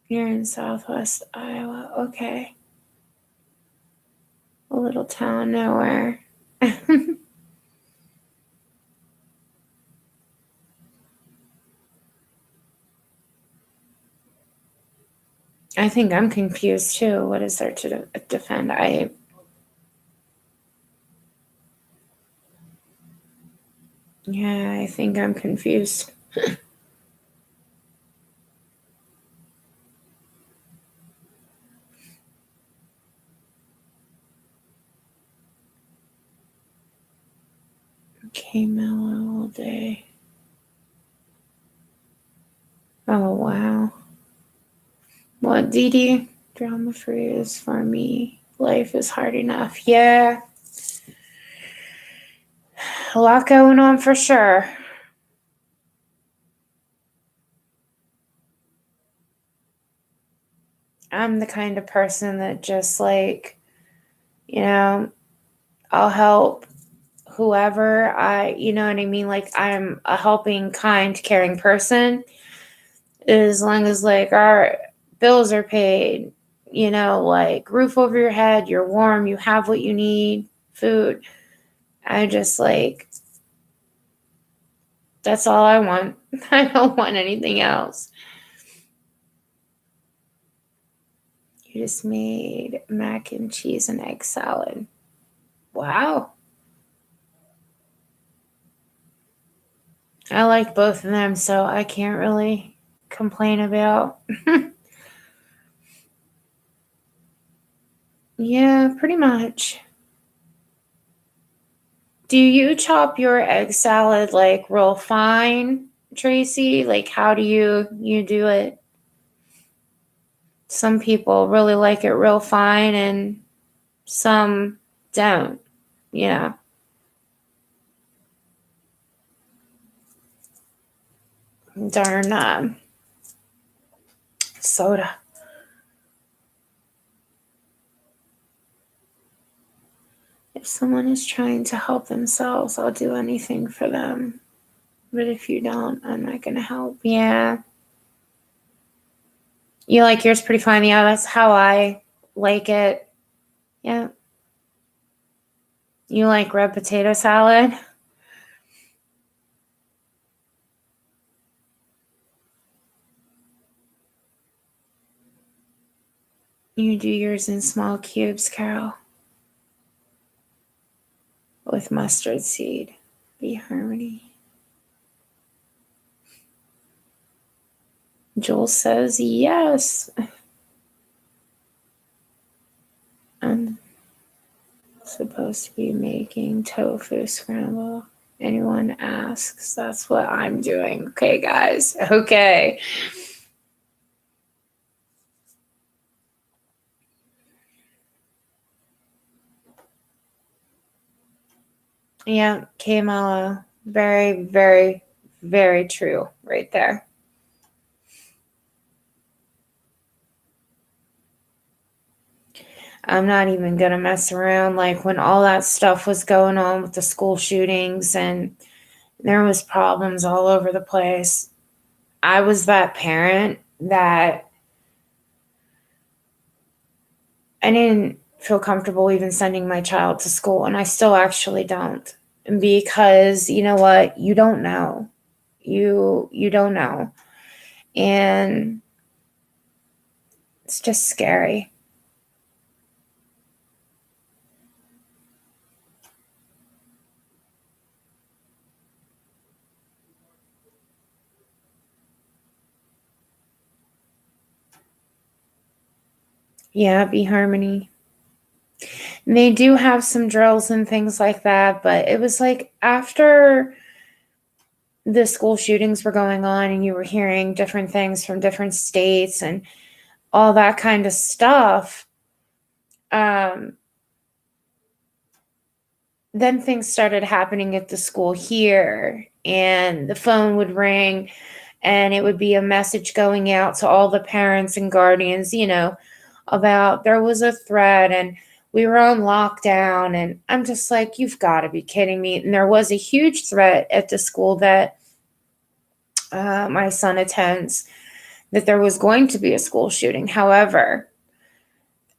You're in Southwest Iowa. Okay. A little town nowhere. I think I'm confused too. What is there to defend? Yeah, I think I'm confused. Okay, mellow all day. Oh, wow. What, Dee Dee? Drama free is for me. Life is hard enough. Yeah. A lot going on for sure. I'm the kind of person that just like, you know, I'll help whoever you know what I mean? Like I'm a helping, kind, caring person. As long as like our bills are paid, you know, like roof over your head, you're warm, you have what you need, food. I just like, that's all I want. I don't want anything else. You just made mac and cheese and egg salad. Wow. I like both of them, so I can't really complain about. Yeah, pretty much. Do you chop your egg salad like real fine, Tracy? Like how do you do it? Some people really like it real fine and some don't. Yeah. Darn soda. If someone is trying to help themselves, I'll do anything for them. But if you don't, I'm not going to help. Yeah. You like yours pretty fine. Yeah, that's how I like it. Yeah. You like red potato salad? You do yours in small cubes, Carol. With mustard seed. Be harmony. Joel says yes. I'm supposed to be making tofu scramble. Anyone asks, that's what I'm doing. Okay, guys. Okay. Yeah, Kamala. Very, very, very true right there. I'm not even going to mess around. Like when all that stuff was going on with the school shootings and there was problems all over the place, I was that parent that I didn't feel comfortable even sending my child to school, and I still actually don't. Because you know what? You don't know. You don't know. And it's just scary. Yeah, be harmony. And they do have some drills and things like that, but it was like after the school shootings were going on and you were hearing different things from different states and all that kind of stuff, then things started happening at the school here, and the phone would ring and it would be a message going out to all the parents and guardians, about there was a threat and we were on lockdown. And I'm just like, you've got to be kidding me. And there was a huge threat at the school that my son attends, that there was going to be a school shooting. However,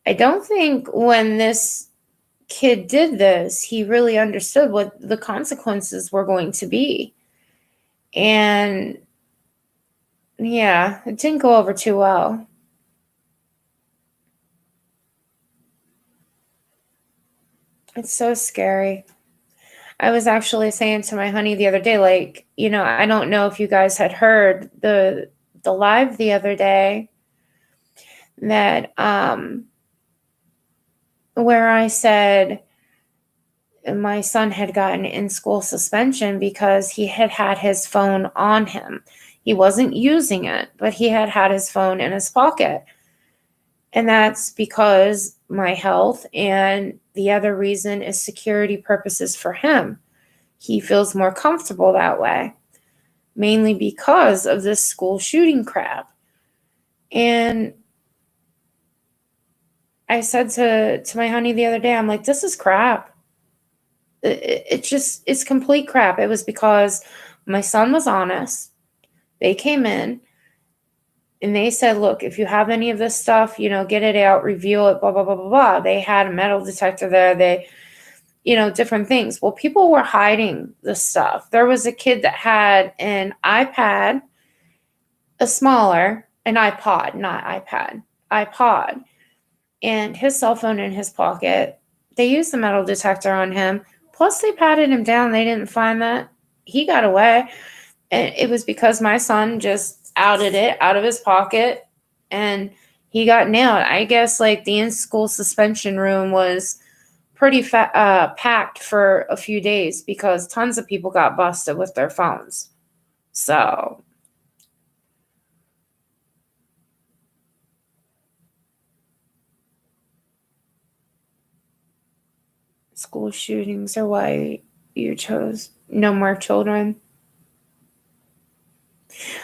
I don't think when this kid did this, he really understood what the consequences were going to be. And yeah, it didn't go over too well. It's so scary. I was actually saying to my honey the other day, like, I don't know if you guys had heard the live the other day that where I said my son had gotten in-school suspension because he had his phone on him. He wasn't using it, but he had his phone in his pocket. And that's because my health, and the other reason is security purposes for him. He feels more comfortable that way, mainly because of this school shooting crap. And I said to my honey the other day, I'm like, this is crap. It's complete crap. It was because my son was honest. They came in and they said, look, if you have any of this stuff, get it out, review it, blah, blah, blah, blah, blah. They had a metal detector there. They, different things. Well, people were hiding the stuff. There was a kid that had an iPad, an iPod, not iPad, iPod, and his cell phone in his pocket. They used the metal detector on him. Plus, they patted him down. They didn't find that. He got away. And it was because my son just outed it out of his pocket and he got nailed. I guess like the in-school suspension room was pretty packed for a few days because tons of people got busted with their phones. So school shootings are why you chose no more children.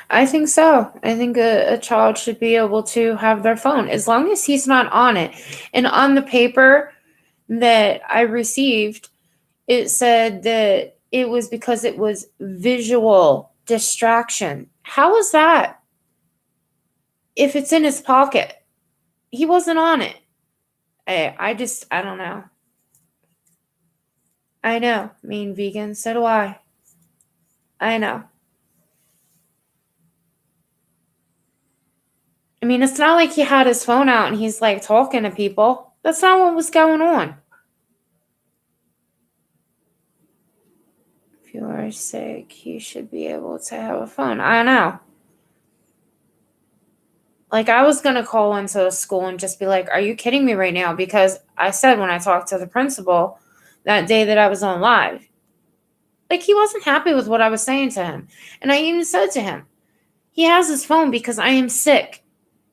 I think so. I think a child should be able to have their phone as long as he's not on it. And on the paper that I received, it said that it was because it was visual distraction. How is that? If it's in his pocket, he wasn't on it. I don't know. I know. Mean vegan, so do I. I know. I mean, it's not like he had his phone out and he's like talking to people. That's not what was going on. If you are sick, you should be able to have a phone. I know. Like, I was going to call into a school and just be like, are you kidding me right now? Because I said when I talked to the principal that day that I was on live, like, he wasn't happy with what I was saying to him. And I even said to him, he has his phone because I am sick.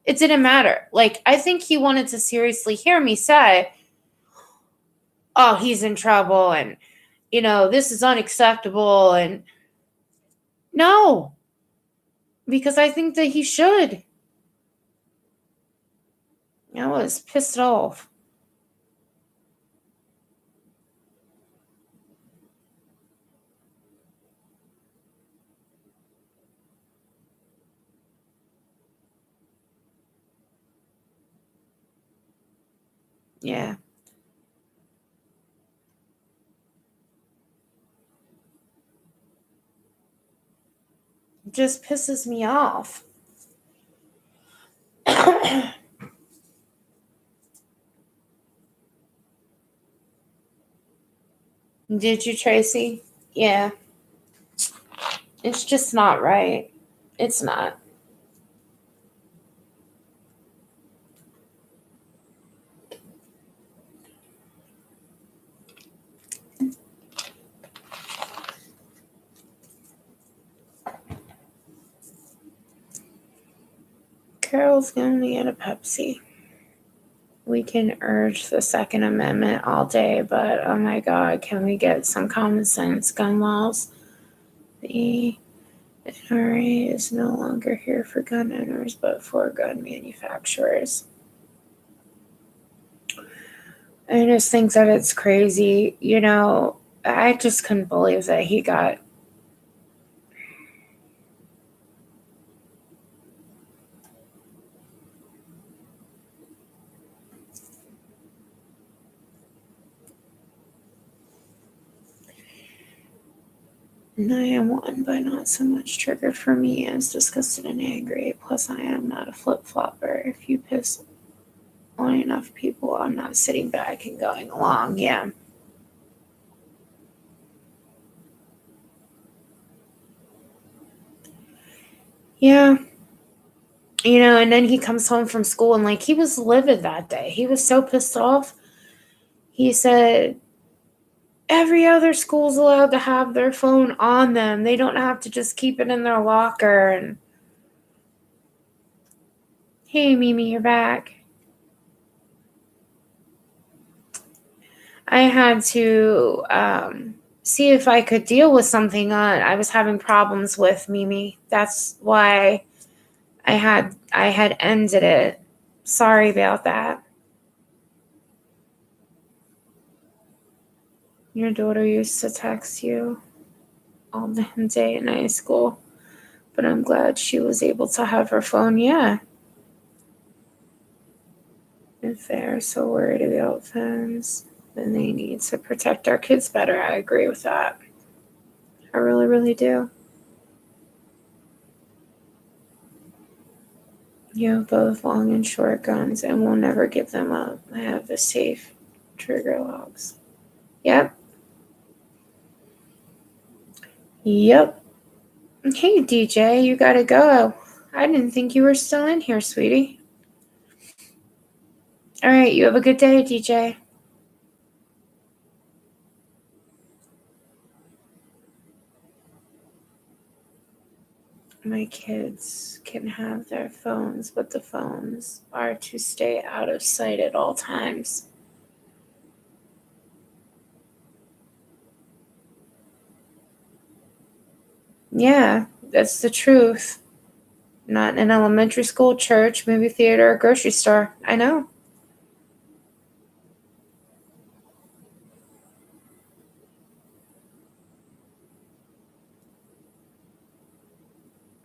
It didn't matter. Like, I think he wanted to seriously hear me say, oh, he's in trouble and, this is unacceptable. And no, because I think that he should. I was pissed off. Yeah. It just pisses me off. Did you, Tracy? Yeah. It's just not right. It's not. Carol's going to get a Pepsi. We can urge the Second Amendment all day, but oh my God, can we get some common sense gun laws? The NRA is no longer here for gun owners, but for gun manufacturers. I just think that it's crazy. You know, I just couldn't believe that he got. I am one, but not so much triggered for me as disgusted and angry. Plus, I am not a flip-flopper. If you piss on enough people, I'm not sitting back and going along. Yeah. Yeah. You know, and then he comes home from school and like he was livid that day. He was so pissed off. He said, every other school's allowed to have their phone on them. They don't have to just keep it in their locker. And hey, Mimi, you're back. I had to see if I could deal with something. I was having problems with Mimi. That's why I had ended it. Sorry about that. Your daughter used to text you all day in high school, but I'm glad she was able to have her phone. Yeah. If they're so worried about phones, then they need to protect our kids better. I agree with that. I really, really do. You have both long and short guns and will never give them up. I have the safe trigger locks. Yep. Yep. Hey, DJ, you gotta go. I didn't think you were still in here, sweetie. All right, you have a good day, DJ. My kids can have their phones, but the phones are to stay out of sight at all times. Yeah, that's the truth. Not in an elementary school, church, movie theater, or grocery store. I know.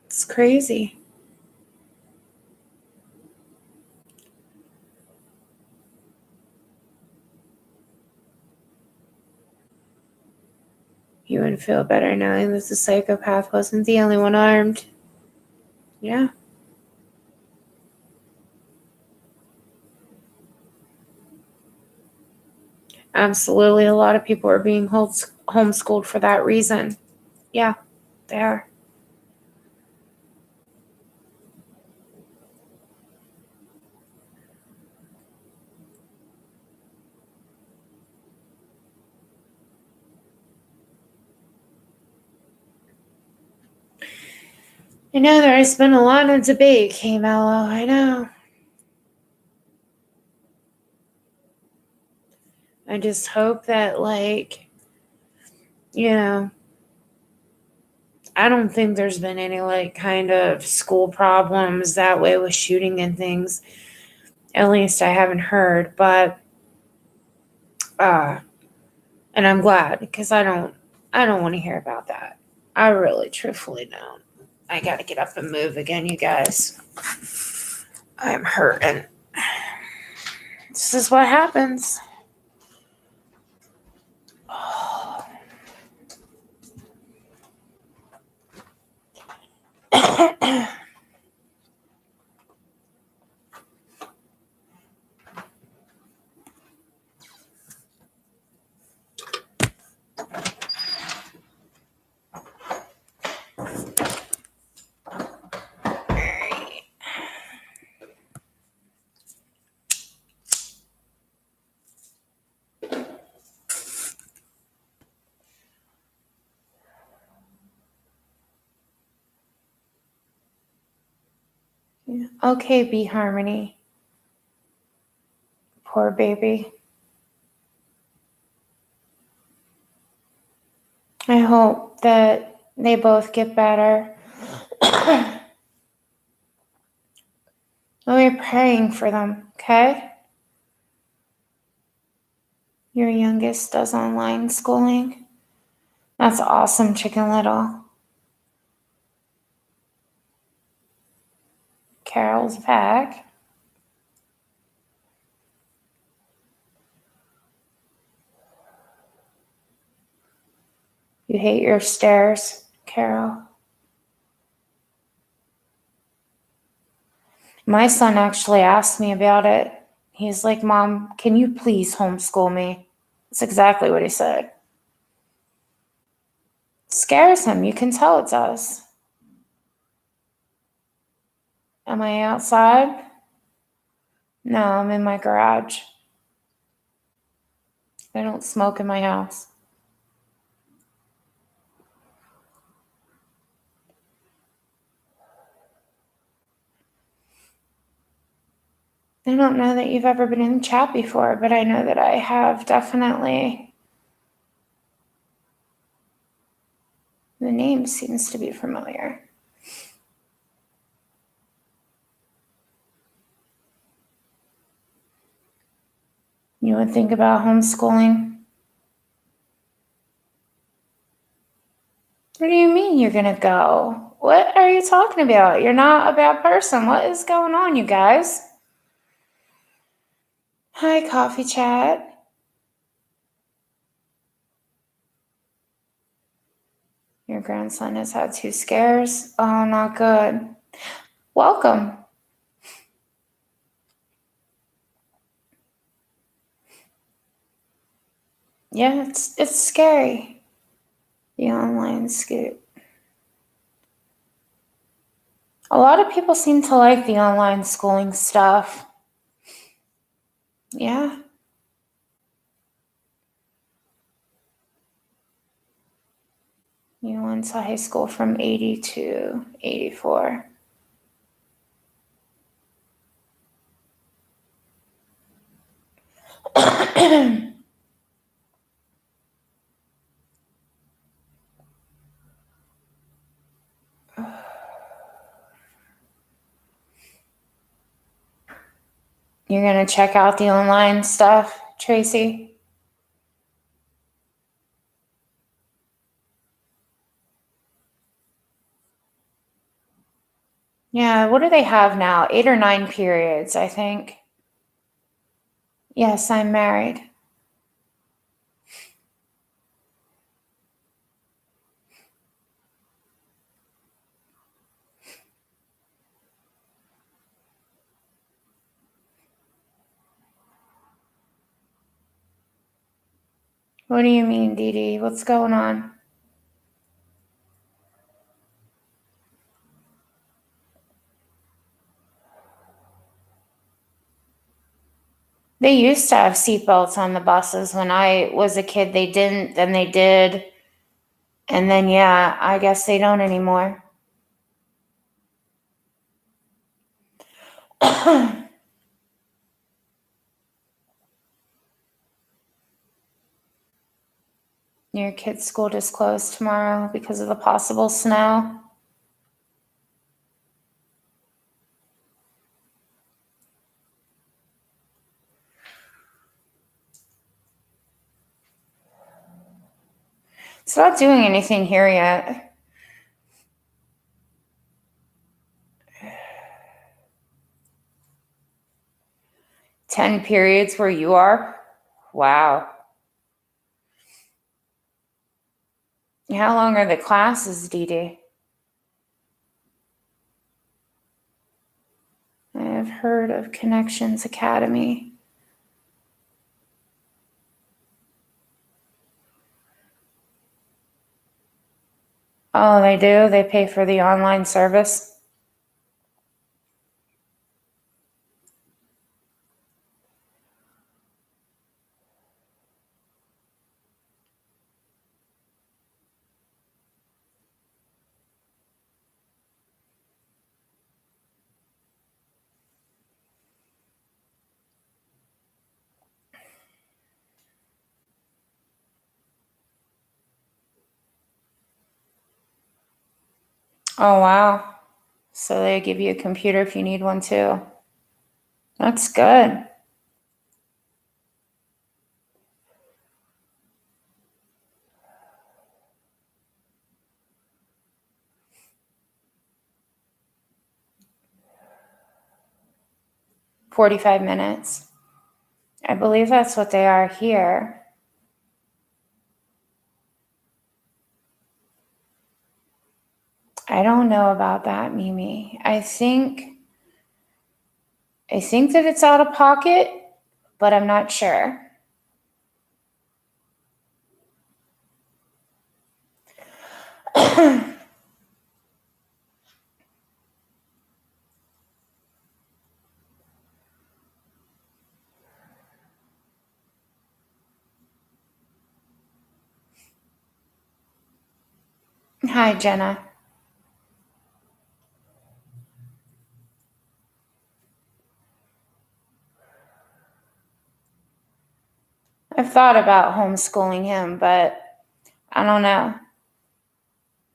It's crazy. You would feel better knowing that the psychopath wasn't the only one armed. Yeah. Absolutely. A lot of people are being homeschooled for that reason. Yeah, they are. I know there has been a lot of debate, K-Mello. I know. I just hope that, like, you know, I don't think there's been any, like, kind of school problems that way with shooting and things. At least I haven't heard, but, and I'm glad because I don't want to hear about that. I really, truthfully don't. I got to get up and move again, you guys. I'm hurting. This is what happens. Oh. Yeah. Okay, B Harmony. Poor baby. I hope that they both get better. We're praying for them, okay? Your youngest does online schooling. That's awesome, Chicken Little. Carol's back. You hate your stairs, Carol. My son actually asked me about it. He's like, Mom, can you please homeschool me? That's exactly what he said. It scares him. You can tell it does. Am I outside? No, I'm in my garage. I don't smoke in my house. I don't know that you've ever been in chat before, but I know that I have definitely. The name seems to be familiar. You would think about homeschooling? What do you mean you're going to go? What are you talking about? You're not a bad person. What is going on, you guys? Hi, Coffee Chat. Your grandson has had 2 scares. Oh, not good. Welcome. Yeah, it's scary. The online scoop. A lot of people seem to like the online schooling stuff. Yeah. You went to high school from 80 to 84. You're going to check out the online stuff, Tracy? Yeah, what do they have now? 8 or 9 periods, I think. Yes, I'm married. What do you mean, Dee Dee? What's going on? They used to have seatbelts on the buses when I was a kid. They didn't, then they did. And then, yeah, I guess they don't anymore. Your kid's school just closed tomorrow because of the possible snow. It's not doing anything here yet. Ten periods where you are? Wow. How long are the classes, Dee Dee? I have heard of Connections Academy. Oh, they do? They pay for the online service? Oh, wow. So they give you a computer if you need one too. That's good. $45 minutes. I believe that's what they are here. I don't know about that, Mimi. I think that it's out of pocket, but I'm not sure. Hi, Jenna. I've thought about homeschooling him, but I don't know.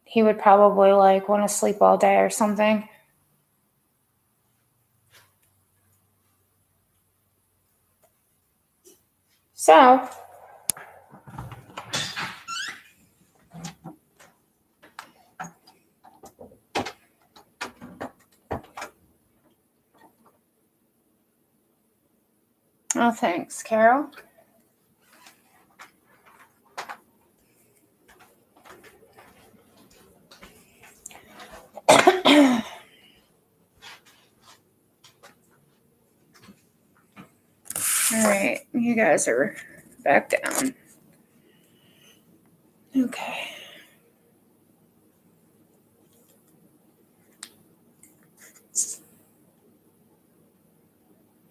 He would probably like want to sleep all day or something. So, oh, thanks, Carol. All right, you guys are back down. Okay.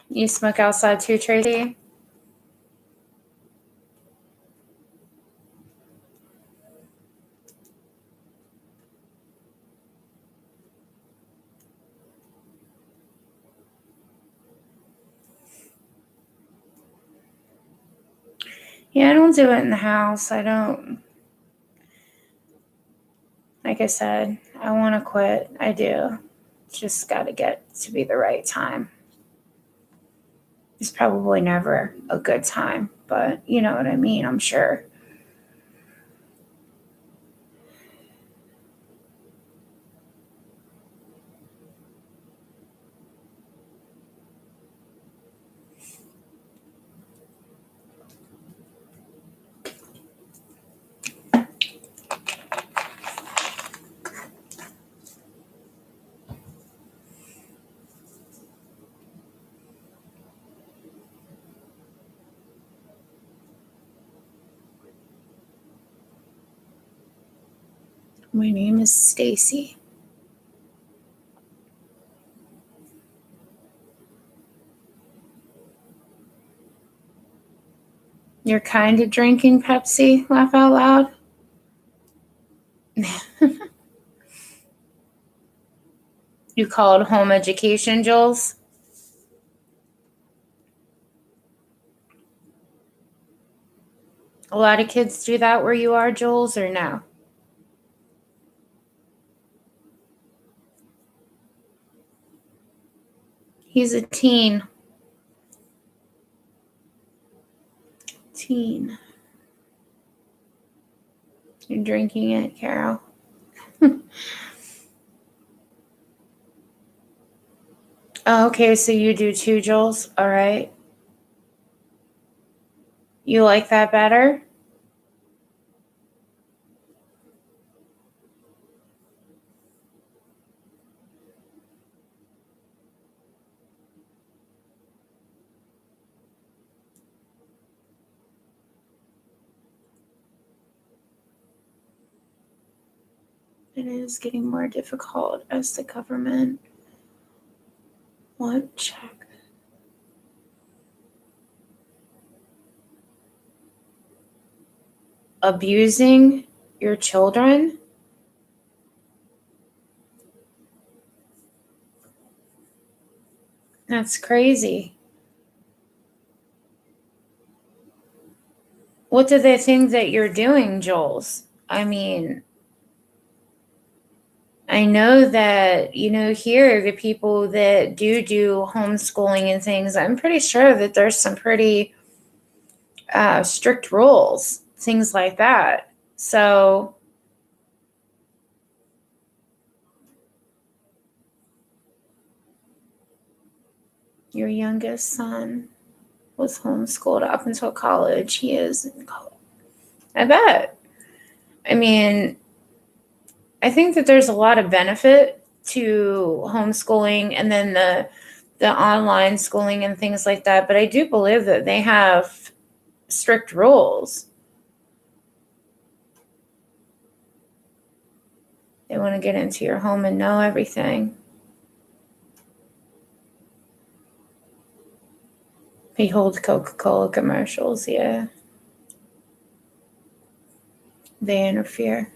You smoke outside too, Tracy? Yeah, I don't do it in the house. I don't. Like I said, I want to quit. I do. Just got to get to be the right time. It's probably never a good time, but you know what I mean, I'm sure. My name is Stacy. You're kind of drinking Pepsi? Laugh out loud. You call it home education, Jules? A lot of kids do that where you are, Jules, or no? He's a teen. Teen. You're drinking it, Carol. Oh, okay, so you do too, Jules. All right. You like that better? It is getting more difficult as the government won't check. Abusing your children? That's crazy. What do they think that you're doing, Jules? I mean, I know that, here, the people that do homeschooling and things, I'm pretty sure that there's some pretty strict rules, things like that. So, your youngest son was homeschooled up until college. He is in college. I bet. I mean, I think that there's a lot of benefit to homeschooling and then the online schooling and things like that. But I do believe that they have strict rules. They want to get into your home and know everything. Behold Coca-Cola commercials, yeah. They interfere.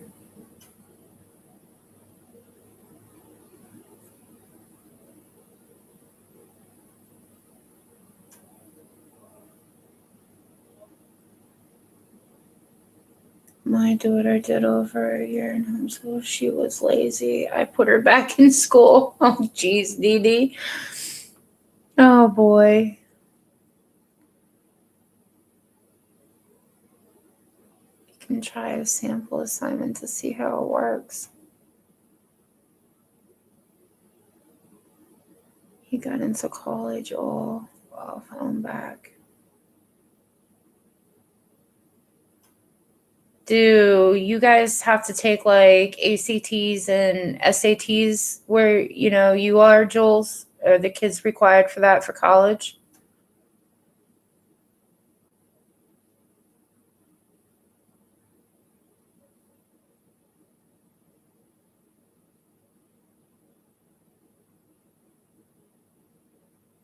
My daughter did over a year in homeschool. She was lazy. I put her back in school. Oh, geez, Dee Dee. Oh, boy. You can try a sample assignment to see how it works. He got into college all off home back. Do you guys have to take like ACTs and SATs where you are, Jules? Are the kids required for that for college?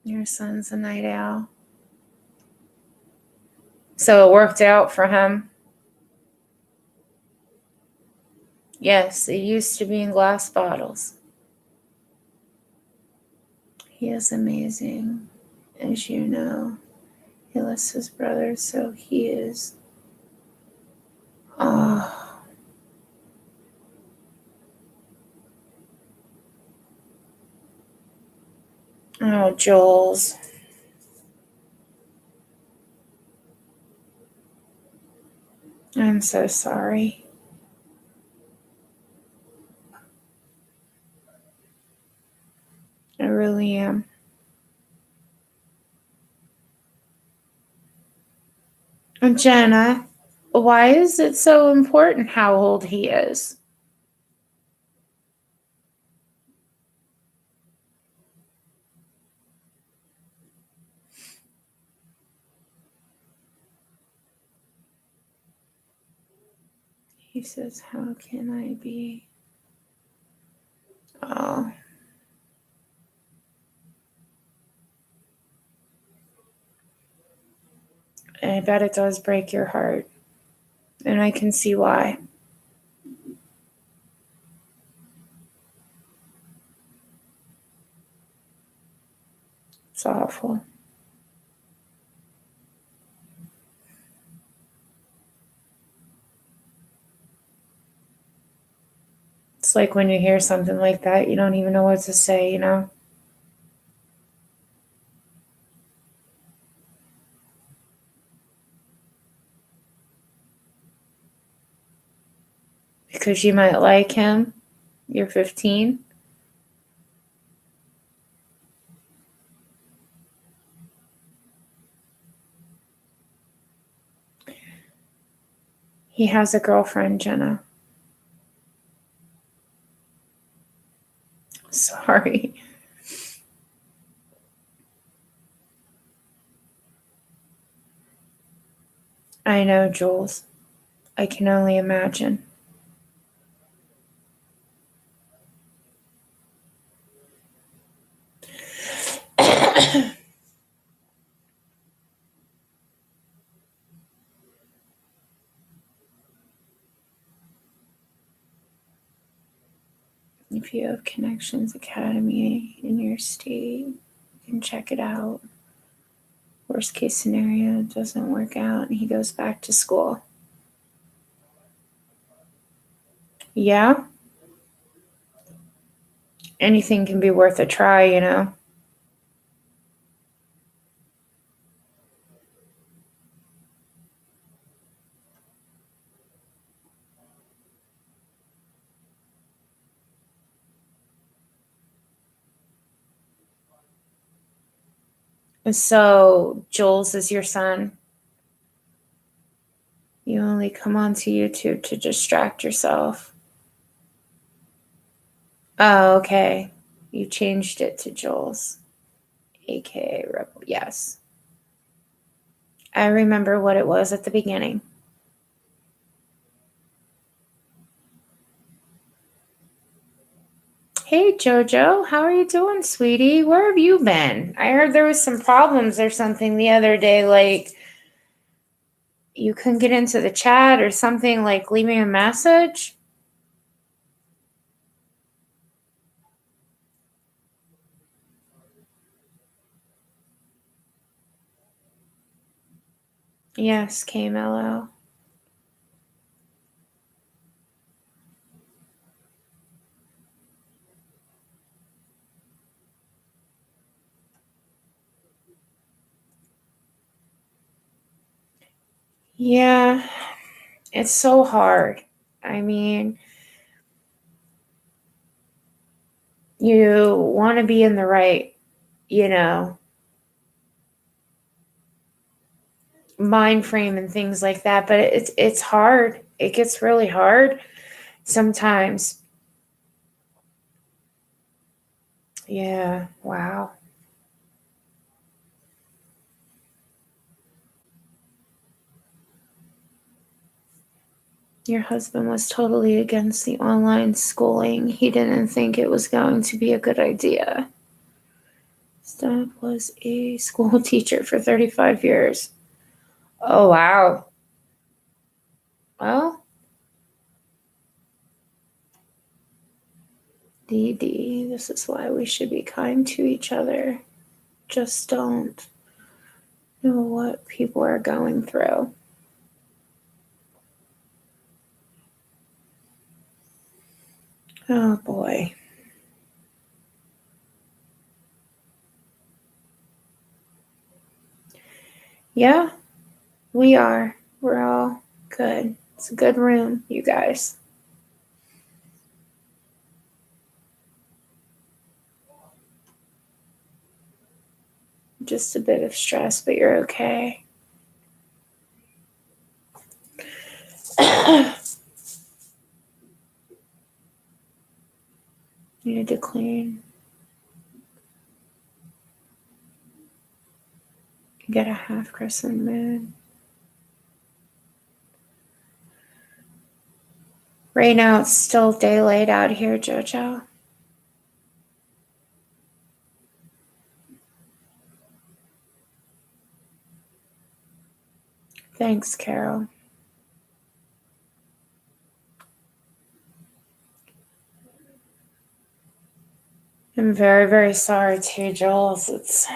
Your son's a night owl. So it worked out for him. Yes, it used to be in glass bottles. He is amazing, as you know. He lost his brother, so he is. Oh, oh, Jules. I'm so sorry. I really am. Jenna, why is it so important how old he is? He says, how can I be? Oh. I bet it does break your heart. And I can see why. It's awful. It's like when you hear something like that, you don't even know what to say, Because you might like him. You're 15. He has a girlfriend, Jenna. Sorry. I know, Jules. I can only imagine. If you have Connections Academy in your state, you can check it out. Worst case scenario, it doesn't work out and he goes back to school. Yeah? anything can be worth a try, you know? So, Jules is your son. You only come onto YouTube to distract yourself. Oh, okay. You changed it to Jules, aka Rebel. Yes. I remember what it was at the beginning. Hey, Jojo. How are you doing, sweetie? Where have you been? I heard there was some problems or something the other day, like you couldn't get into the chat or something, like leave me a message. Yes, KMLO. Yeah, it's so hard. I mean, you want to be in the right, you know, mind frame and things like that, but it's hard. It gets really hard sometimes. Yeah, wow. Your husband was totally against the online schooling. He didn't think it was going to be a good idea. His dad was a school teacher for 35 years. Oh, wow. Well, Dee Dee, this is why we should be kind to each other. Just don't know what people are going through. Oh, boy. Yeah, we are. We're all good. It's a good room, you guys. Just a bit of stress, but you're okay. Need to clean. Get a half crescent moon. Right now it's still daylight out here, Jojo. Thanks, Carol. I'm very, very sorry too, Jules. It's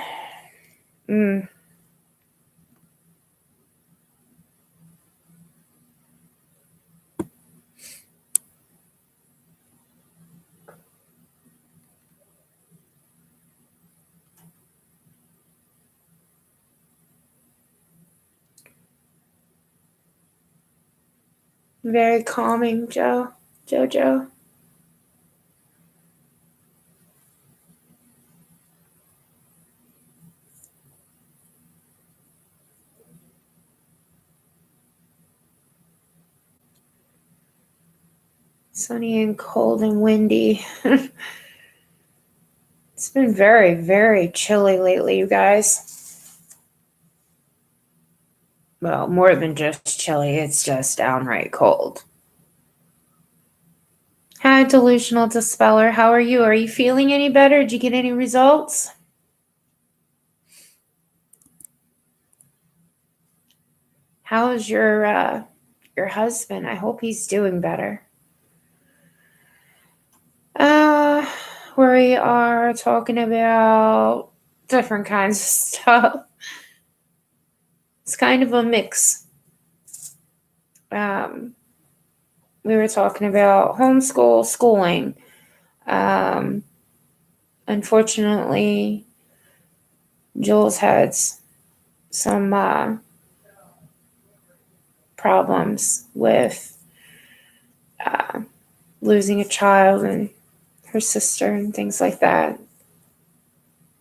very calming, Jojo. Sunny and cold and windy. It's been very, very chilly lately, you guys. Well, more than just chilly, it's just downright cold. Hi, Delusional Dispeller. How are you? Are you feeling any better? Did you get any results? How is your husband? I hope he's doing better. We are talking about different kinds of stuff. It's kind of a mix. We were talking about schooling, unfortunately, Jules had some problems with losing a child and her sister and things like that.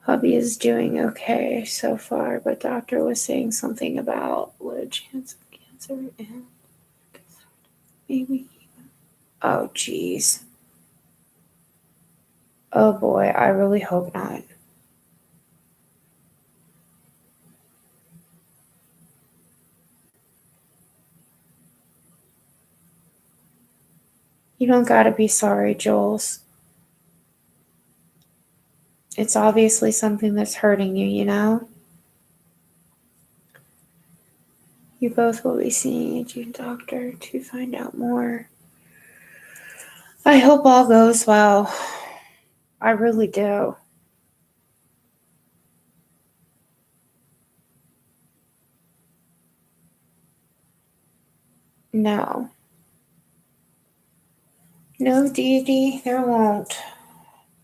Hubby is doing okay so far, but doctor was saying something about low chance of cancer and maybe. Oh, geez. Oh boy, I really hope not. You don't gotta be sorry, Jules. It's obviously something that's hurting you, you know? You both will be seeing a June doctor to find out more. I hope all goes well. I really do. No. No, Dee Dee, there won't.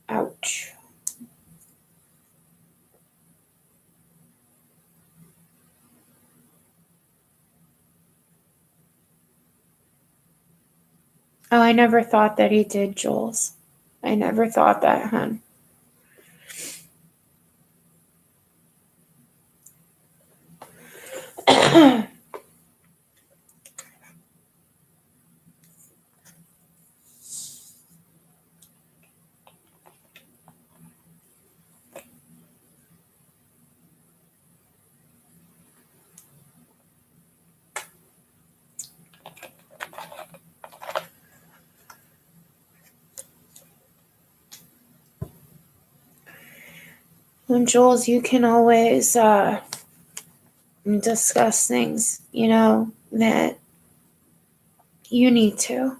Ouch. Oh, I never thought that he did, Jules. I never thought that, hon. And Jules, you can always discuss things, you know, that you need to.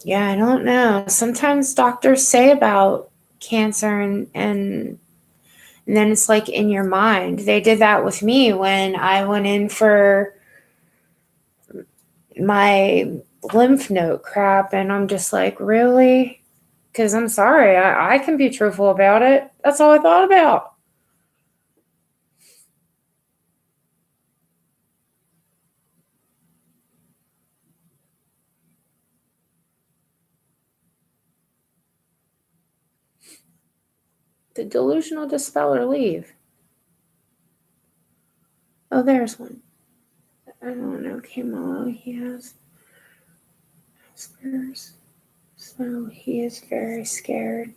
Yeah, I don't know. Sometimes doctors say about cancer and then it's like in your mind. They did that with me when I went in for my lymph node crap, and I'm just like, really? Because I'm sorry, I can be truthful about it. That's all I thought about. The delusional dispel or leave. Oh, there's one. I don't know, Camilla. He has Asperger's. So he is very scared.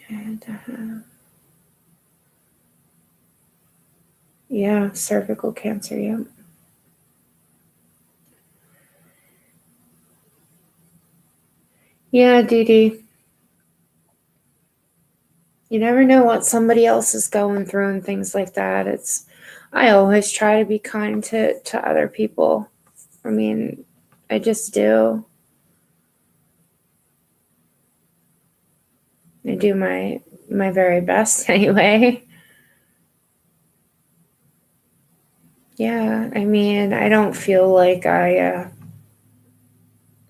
And, yeah, cervical cancer, yeah. Yeah, Dee Dee. You never know what somebody else is going through and things like that. I always try to be kind to other people. I mean, I just do. I do my very best anyway. Yeah, I mean, I don't feel like I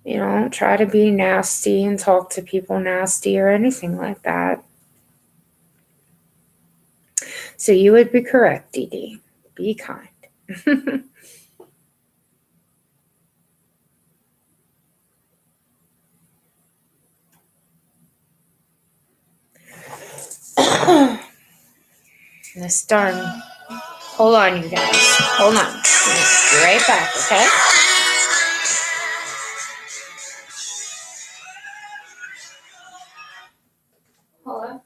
don't try to be nasty and talk to people nasty or anything like that. So you would be correct, Dee Dee. Be kind. This darn. Hold on, you guys. Hold on. Be right back, okay? Hold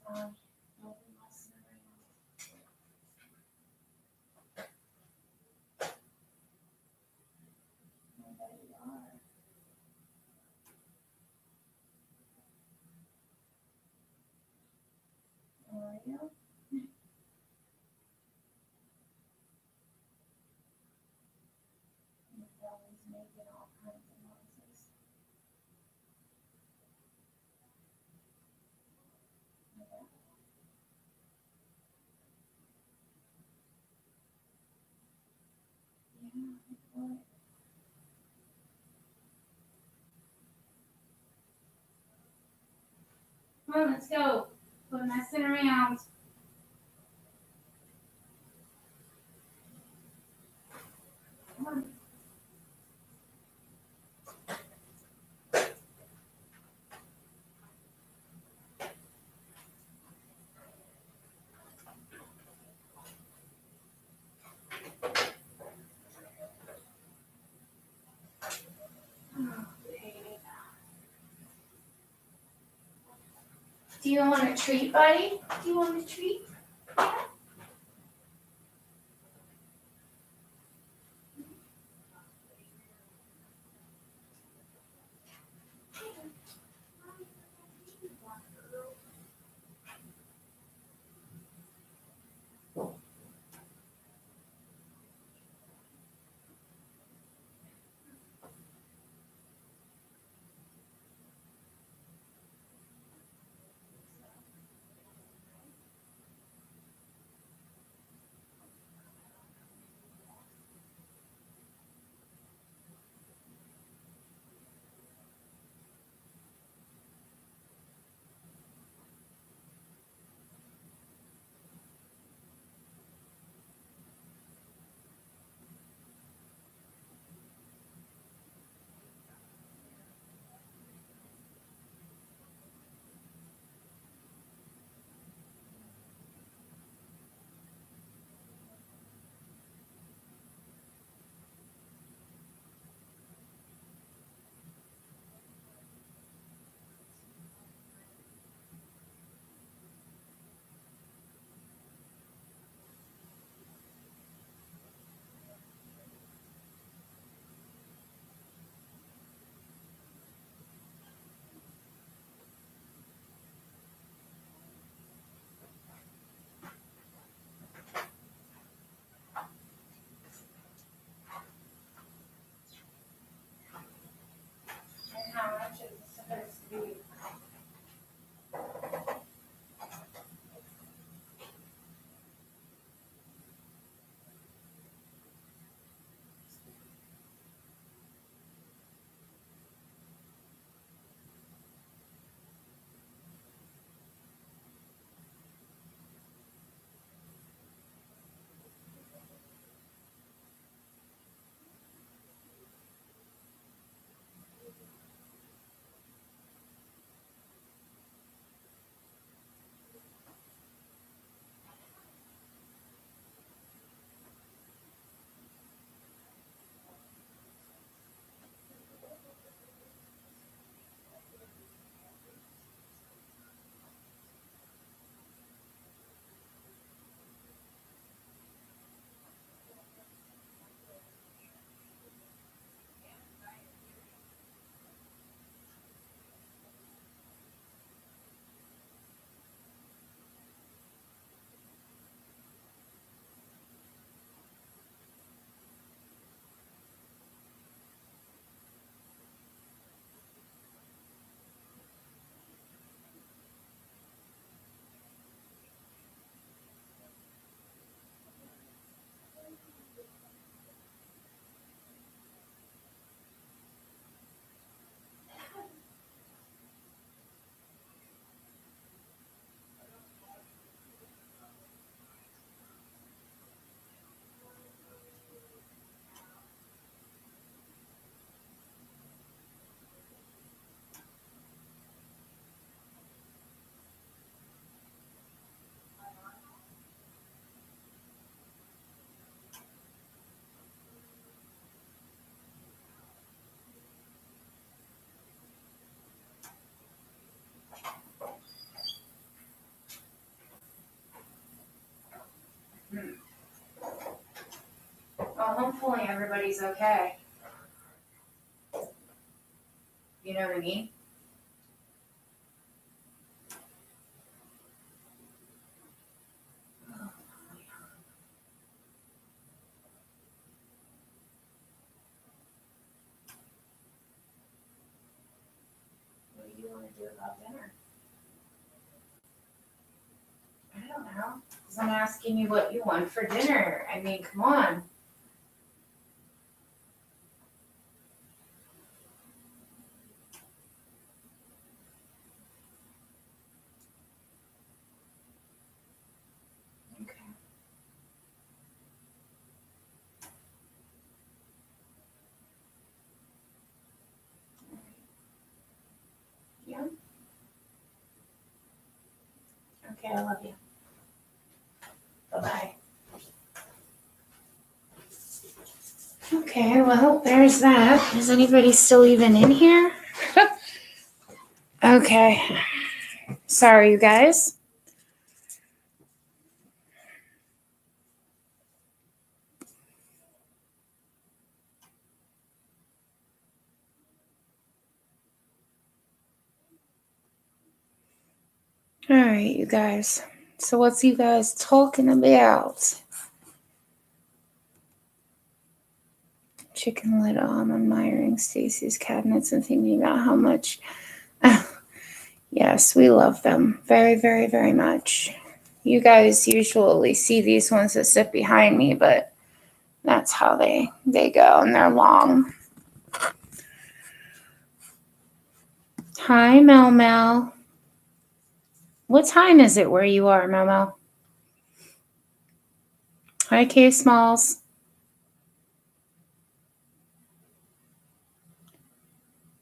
Come on, let's go. Quit messing around. Come on. Do you want a treat, buddy? Do you want a treat? hopefully everybody's okay. You know what I mean? What do you want to do about dinner? I don't know. Because I'm asking you what you want for dinner. I mean, come on. Okay. Yeah. Okay, I love you. Bye-bye. Okay, well, there's that. Is anybody still even in here? Okay. Sorry, you guys. All right, you guys. So what's you guys talking about? Chicken Little. I'm admiring Stacy's cabinets and thinking about how much. Yes, we love them very, very, very much. You guys usually see these ones that sit behind me, but that's how they go, and they're long. Hi, Mel Mel. What time is it where you are, Mel Mel? Hi, K Smalls.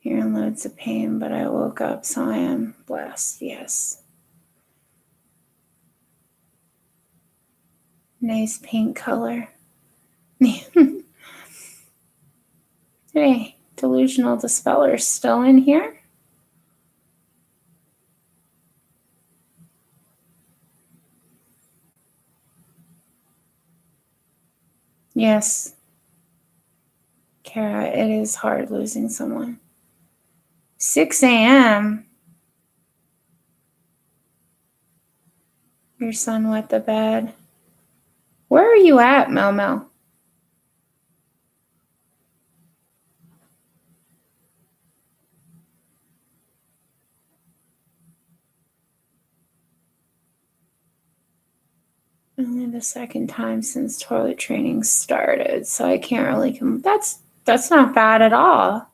You're in loads of pain, but I woke up, so I am blessed. Yes. Nice pink color. Hey, delusional dispeller still in here? Yes. Kara, it is hard losing someone. 6 a.m. Your son wet the bed. Where are you at, Mel Mel? Only the second time since toilet training started, so I can't really come. That's not bad at all.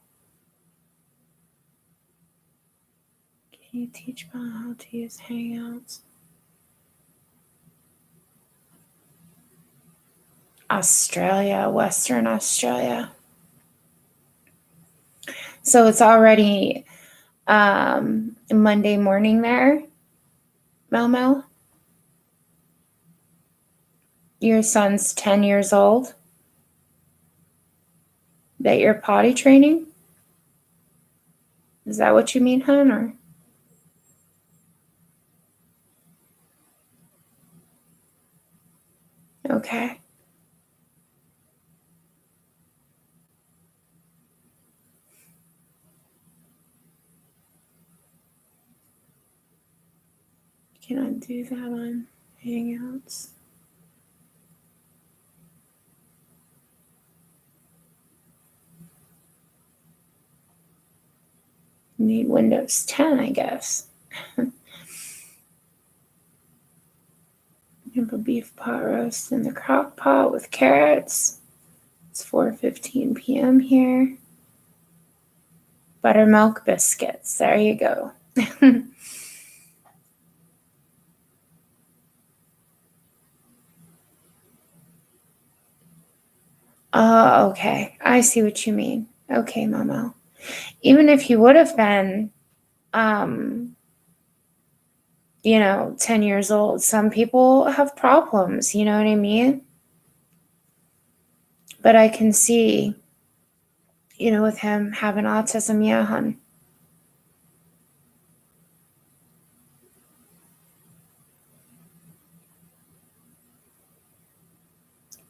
Can you teach me how to use Hangouts? Australia, Western Australia. So it's already Monday morning there, Mel Mel. Your son's 10 years old. That you're potty training? Is that what you mean, hon? Or okay. Can I do that on Hangouts? Need Windows 10, I guess. You have a beef pot roast in the crock pot with carrots. It's 4:15 p.m. here. Buttermilk biscuits. There you go. Oh, okay. I see what you mean. Okay, Momo. Even if you would have been, 10 years old, some people have problems, you know what I mean? But I can see, with him having autism, yeah, hun.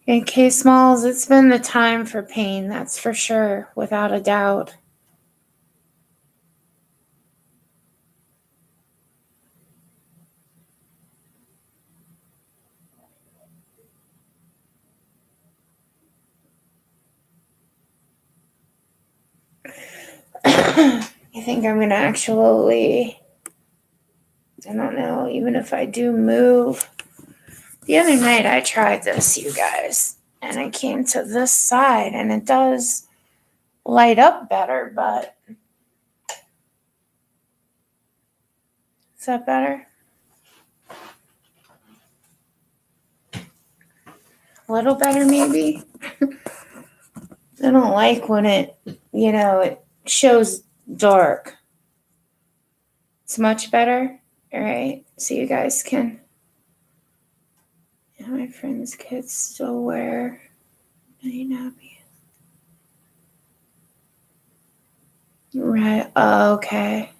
In K Smalls, it's been the time for pain, that's for sure, without a doubt. I think I'm gonna actually, I don't know, even if I do move. The other night I tried this, you guys, and I came to this side and it does light up better, but is that better? A little better, maybe? I don't like when it shows dark. It's much better. All right, so you guys can. Yeah, my friend's kids still wear nappies. Right. Oh, okay.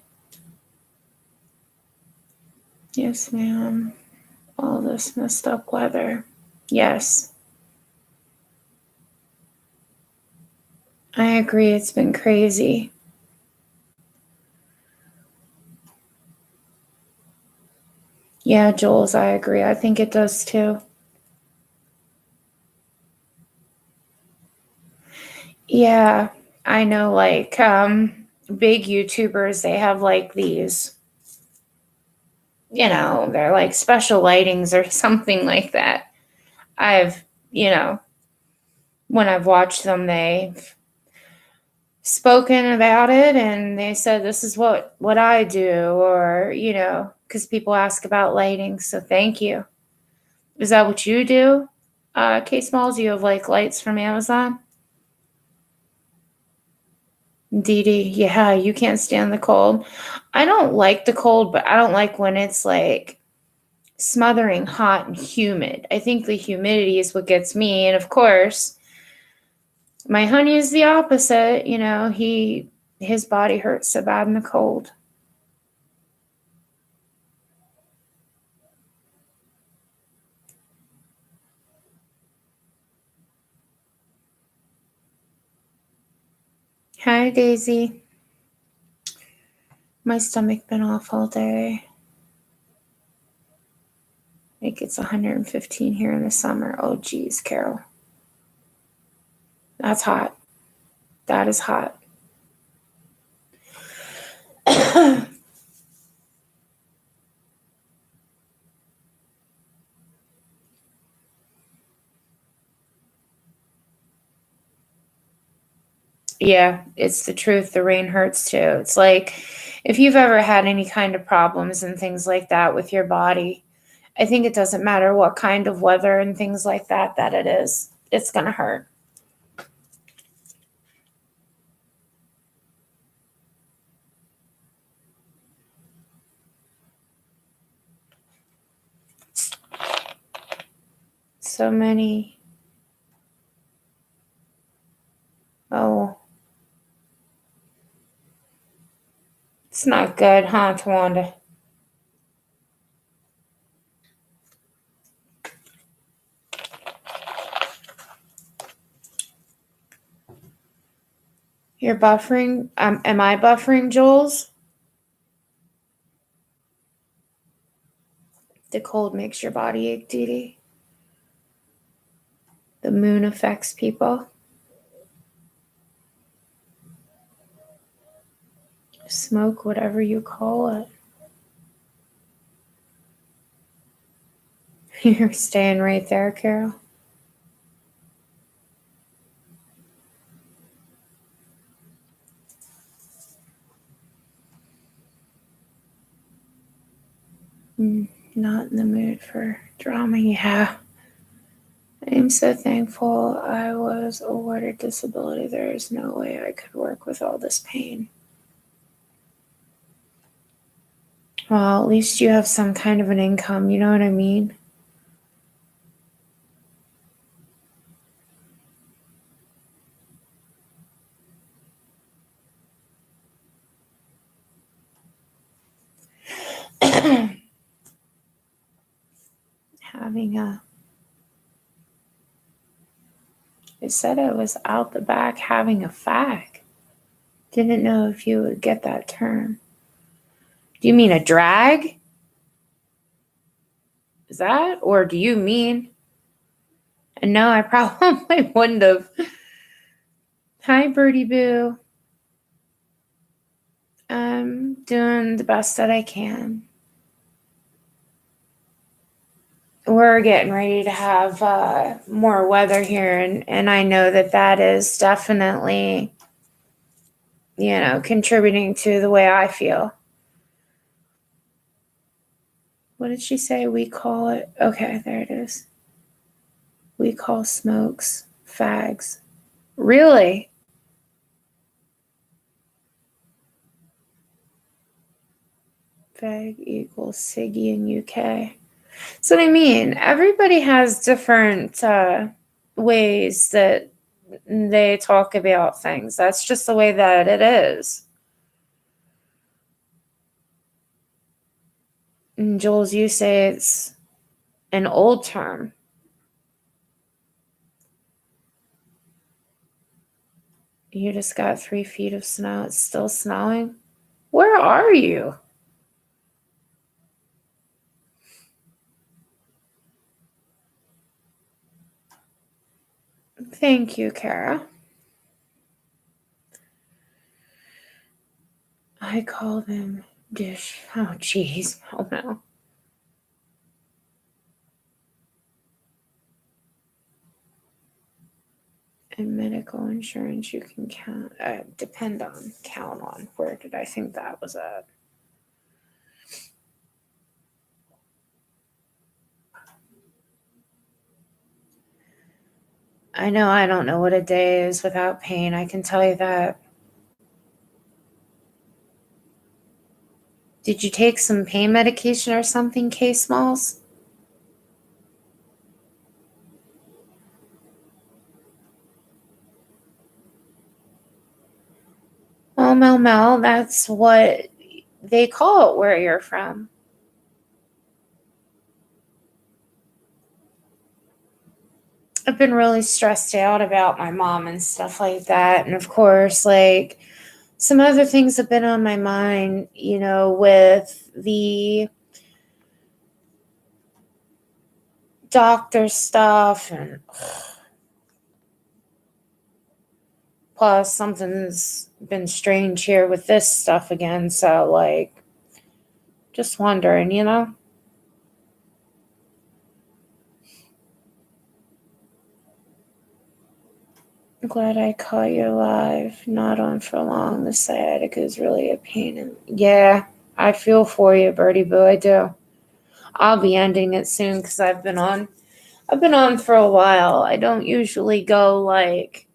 Yes, ma'am. All this messed up weather. Yes. I agree. It's been crazy. Yeah, Jules, I agree. I think it does too. Yeah, I know, like, big YouTubers, they have like these, they're like special lightings or something like that. I've, when I've watched them, they've spoken about it and they said, this is what I do, or, because people ask about lighting. So thank you. Is that what you do? K Smalls, you have like lights from Amazon? Dee Dee, yeah, you can't stand the cold. I don't like the cold, but I don't like when it's like smothering hot and humid. I think the humidity is what gets me. And of course, my honey is the opposite. His body hurts so bad in the cold. Hi, Daisy. My stomach been off all day. I think it's 115 here in the summer. Oh, geez, Carol. That's hot. That is hot. Yeah, it's the truth. The rain hurts too. It's like if you've ever had any kind of problems and things like that with your body, I think it doesn't matter what kind of weather and things like that it is. It's going to hurt. So many. Oh, it's not good, huh, Tawanda? You're buffering? Am I buffering, Jules? The cold makes your body ache, Dee Dee. The moon affects people. Smoke, whatever you call it. You're staying right there, Carol. Not in the mood for drama. Yeah. I'm so thankful I was awarded disability. There is no way I could work with all this pain. Well, at least you have some kind of an income, you know what I mean? Having said I was out the back having a fag. Didn't know if you would get that term. Do you mean a drag? Is that? Or do you mean? And no, I probably wouldn't have. Hi, Birdie Boo. I'm doing the best that I can. We're getting ready to have more weather here, and I know that is definitely, contributing to the way I feel. What did she say? We call it, okay, there it is. We call smokes fags. Really? Fag equals Siggy in UK. So what I mean, everybody has different ways that they talk about things. That's just the way that it is. And Jules, you say it's an old term. You just got 3 feet of snow. It's still snowing. Where are you? Thank you, Kara. I call them dish. Oh, jeez. Oh, no. And medical insurance you can count, count on. Where did I think that was at? I know I don't know what a day is without pain. I can tell you that. Did you take some pain medication or something, K Smalls? Oh, Mel, that's what they call it where you're from. I've been really stressed out about my mom and stuff like that. And of course, like some other things have been on my mind, with the doctor stuff, and plus something's been strange here with this stuff again. So, like, just wondering, I'm glad I caught you live, not on for long. The sciatica is really a pain. Yeah, I feel for you, Birdie Boo. I do. I'll be ending it soon because I've been on for a while. I don't usually go like,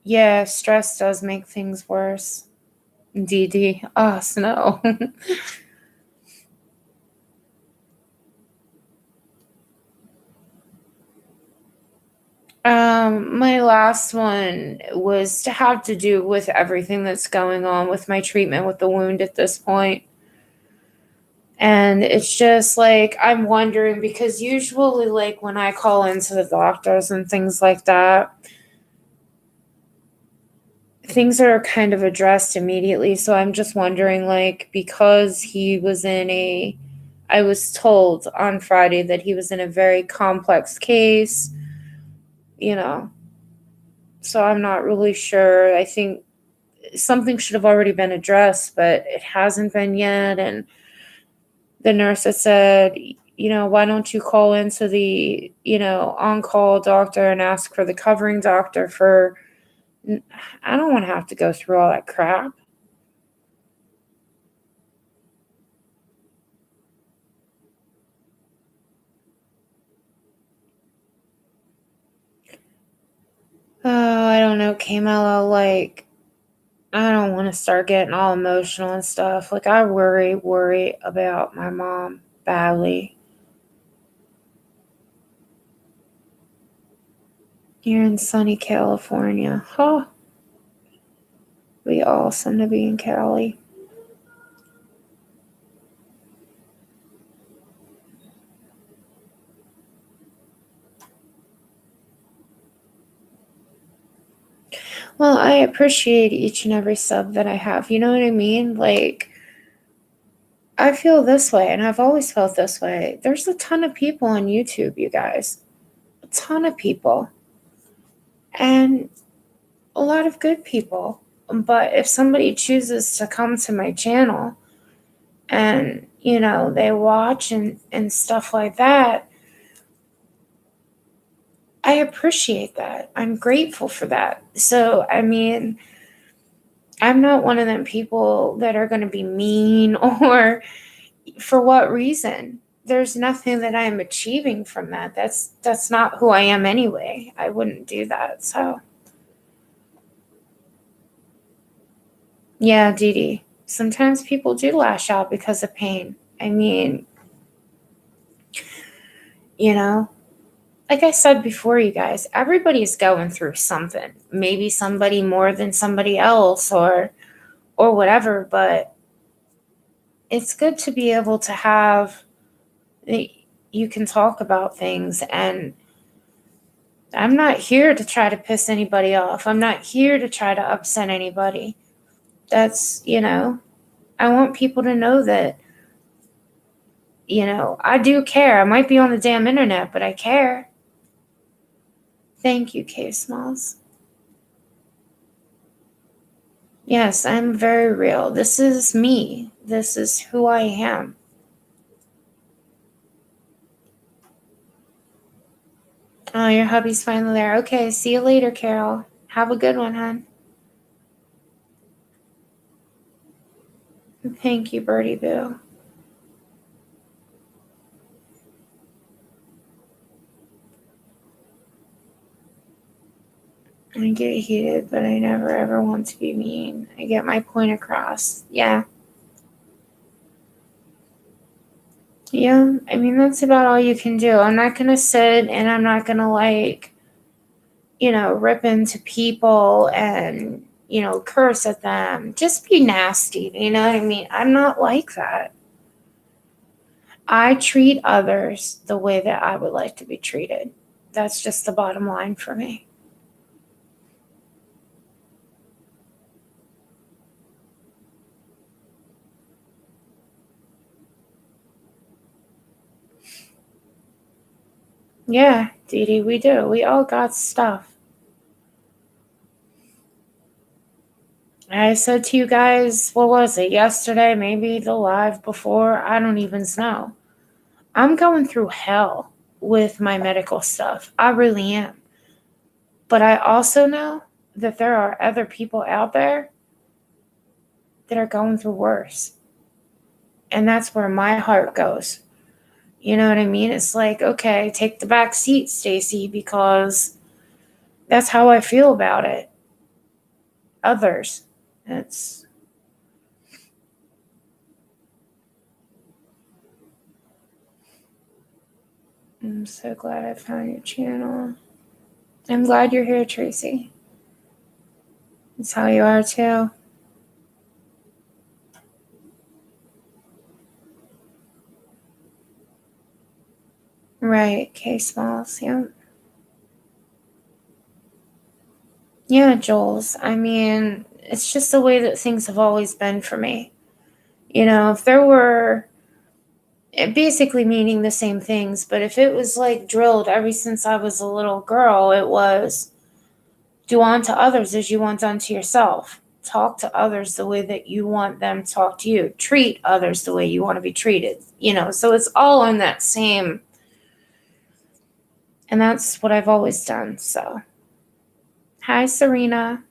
Yeah, stress does make things worse. DD. Oh, snow. My last one was to have to do with everything that's going on with my treatment with the wound at this point. And it's just like, I'm wondering because usually, like, when I call into the doctors and things like that, things are kind of addressed immediately. So I'm just wondering, like, because I was told on Friday that he was in a very complex case, so I'm not really sure. I think something should have already been addressed, but it hasn't been yet. And the nurse had said, why don't you call into the, on-call doctor and ask for the covering doctor I don't want to have to go through all that crap. Oh, I don't know, Camelo, like, I don't want to start getting all emotional and stuff. Like, I worry about my mom badly. You're in sunny California. Huh. Be awesome to be in Cali. Well, I appreciate each and every sub that I have. You know what I mean? Like, I feel this way, and I've always felt this way. There's a ton of people on YouTube, you guys. A ton of people. And a lot of good people. But if somebody chooses to come to my channel and, they watch and stuff like that, I appreciate that. I'm grateful for that. So, I mean, I'm not one of them people that are going to be mean or for what reason. There's nothing that I'm achieving from that. That's not who I am anyway. I wouldn't do that. So, yeah, Dee Dee. Sometimes people do lash out because of pain. I mean, you know, like I said before, you guys, everybody's going through something. Maybe somebody more than somebody else or whatever, but it's good to be able to have you can talk about things, and I'm not here to try to piss anybody off. I'm not here to try to upset anybody. That's, I want people to know that, I do care. I might be on the damn internet, but I care. Thank you, K Smalls. Yes, I'm very real. This is me. This is who I am. Oh, your hubby's finally there. Okay, see you later, Carol. Have a good one, hon. Thank you, Birdie Boo. I get heated, but I never ever want to be mean. I get my point across. Yeah. Yeah, I mean, that's about all you can do. I'm not going to sit and I'm not going to, rip into people and, curse at them. Just be nasty. You know what I mean? I'm not like that. I treat others the way that I would like to be treated. That's just the bottom line for me. Yeah, Dee Dee, we do. We all got stuff. I said to you guys, what was it, yesterday, maybe the live before? I don't even know. I'm going through hell with my medical stuff. I really am. But I also know that there are other people out there that are going through worse. And that's where my heart goes. You know what I mean? It's like, okay, take the back seat, Stacy, because that's how I feel about it. Others. I'm so glad I found your channel. I'm glad you're here, Tracy. That's how you are too. Right, K Smalls, yeah. Yeah, Jules. I mean, it's just the way that things have always been for me. If there were basically meaning the same things, but if it was like drilled ever since I was a little girl, it was do unto others as you want unto yourself. Talk to others the way that you want them to talk to you. Treat others the way you want to be treated. So it's all in that same. And that's what I've always done. So, hi, Serena.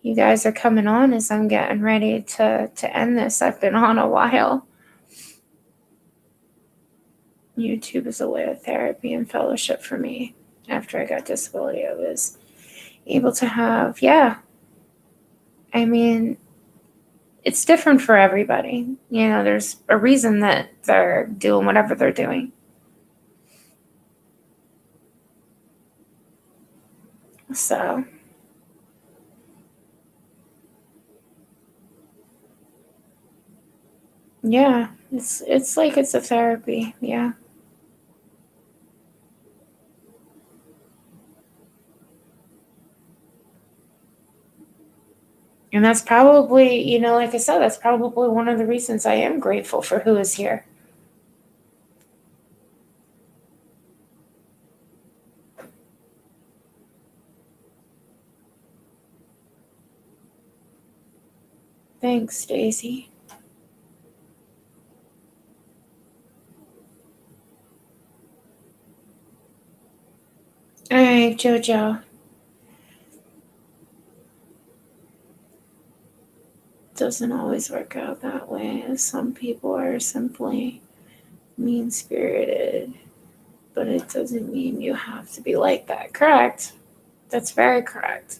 You guys are coming on as I'm getting ready to end this. I've been on a while. YouTube is a way of therapy and fellowship for me. After I got disability, I was able to have, I mean, it's different for everybody. There's a reason that they're doing whatever they're doing. So, yeah, it's like it's a therapy. Yeah. And that's probably, you know, like I said, that's probably one of the reasons I am grateful for who is here. Thanks, Stacy. All right, Jojo. Doesn't always work out that way. Some people are simply mean-spirited, but it doesn't mean you have to be like that. Correct. That's very correct.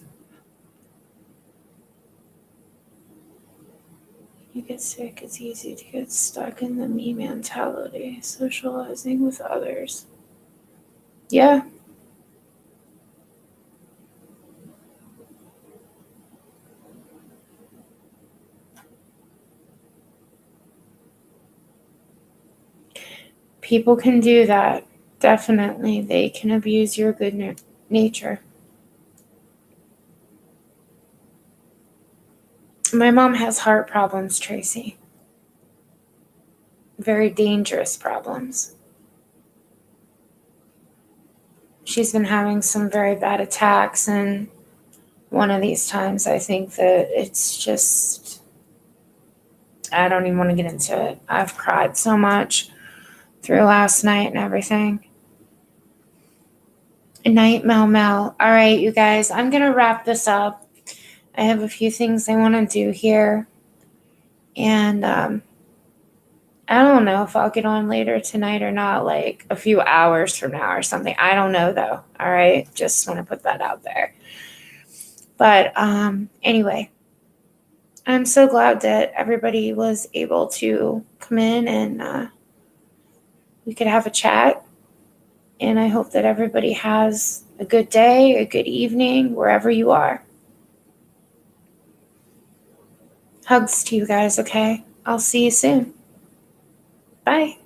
You get sick, it's easy to get stuck in the me mentality, socializing with others. Yeah. People can do that. Definitely. They can abuse your good nature. My mom has heart problems, Tracy. Very dangerous problems. She's been having some very bad attacks, and one of these times I think that it's just, I don't even want to get into it. I've cried so much through last night and everything. Night, Mel Mel. All right, you guys, I'm going to wrap this up. I have a few things I want to do here. And I don't know if I'll get on later tonight or not, like a few hours from now or something. I don't know, though. All right, just want to put that out there. But anyway, I'm so glad that everybody was able to come in and we could have a chat. And I hope that everybody has a good day, a good evening, wherever you are. Hugs to you guys, okay? I'll see you soon. Bye.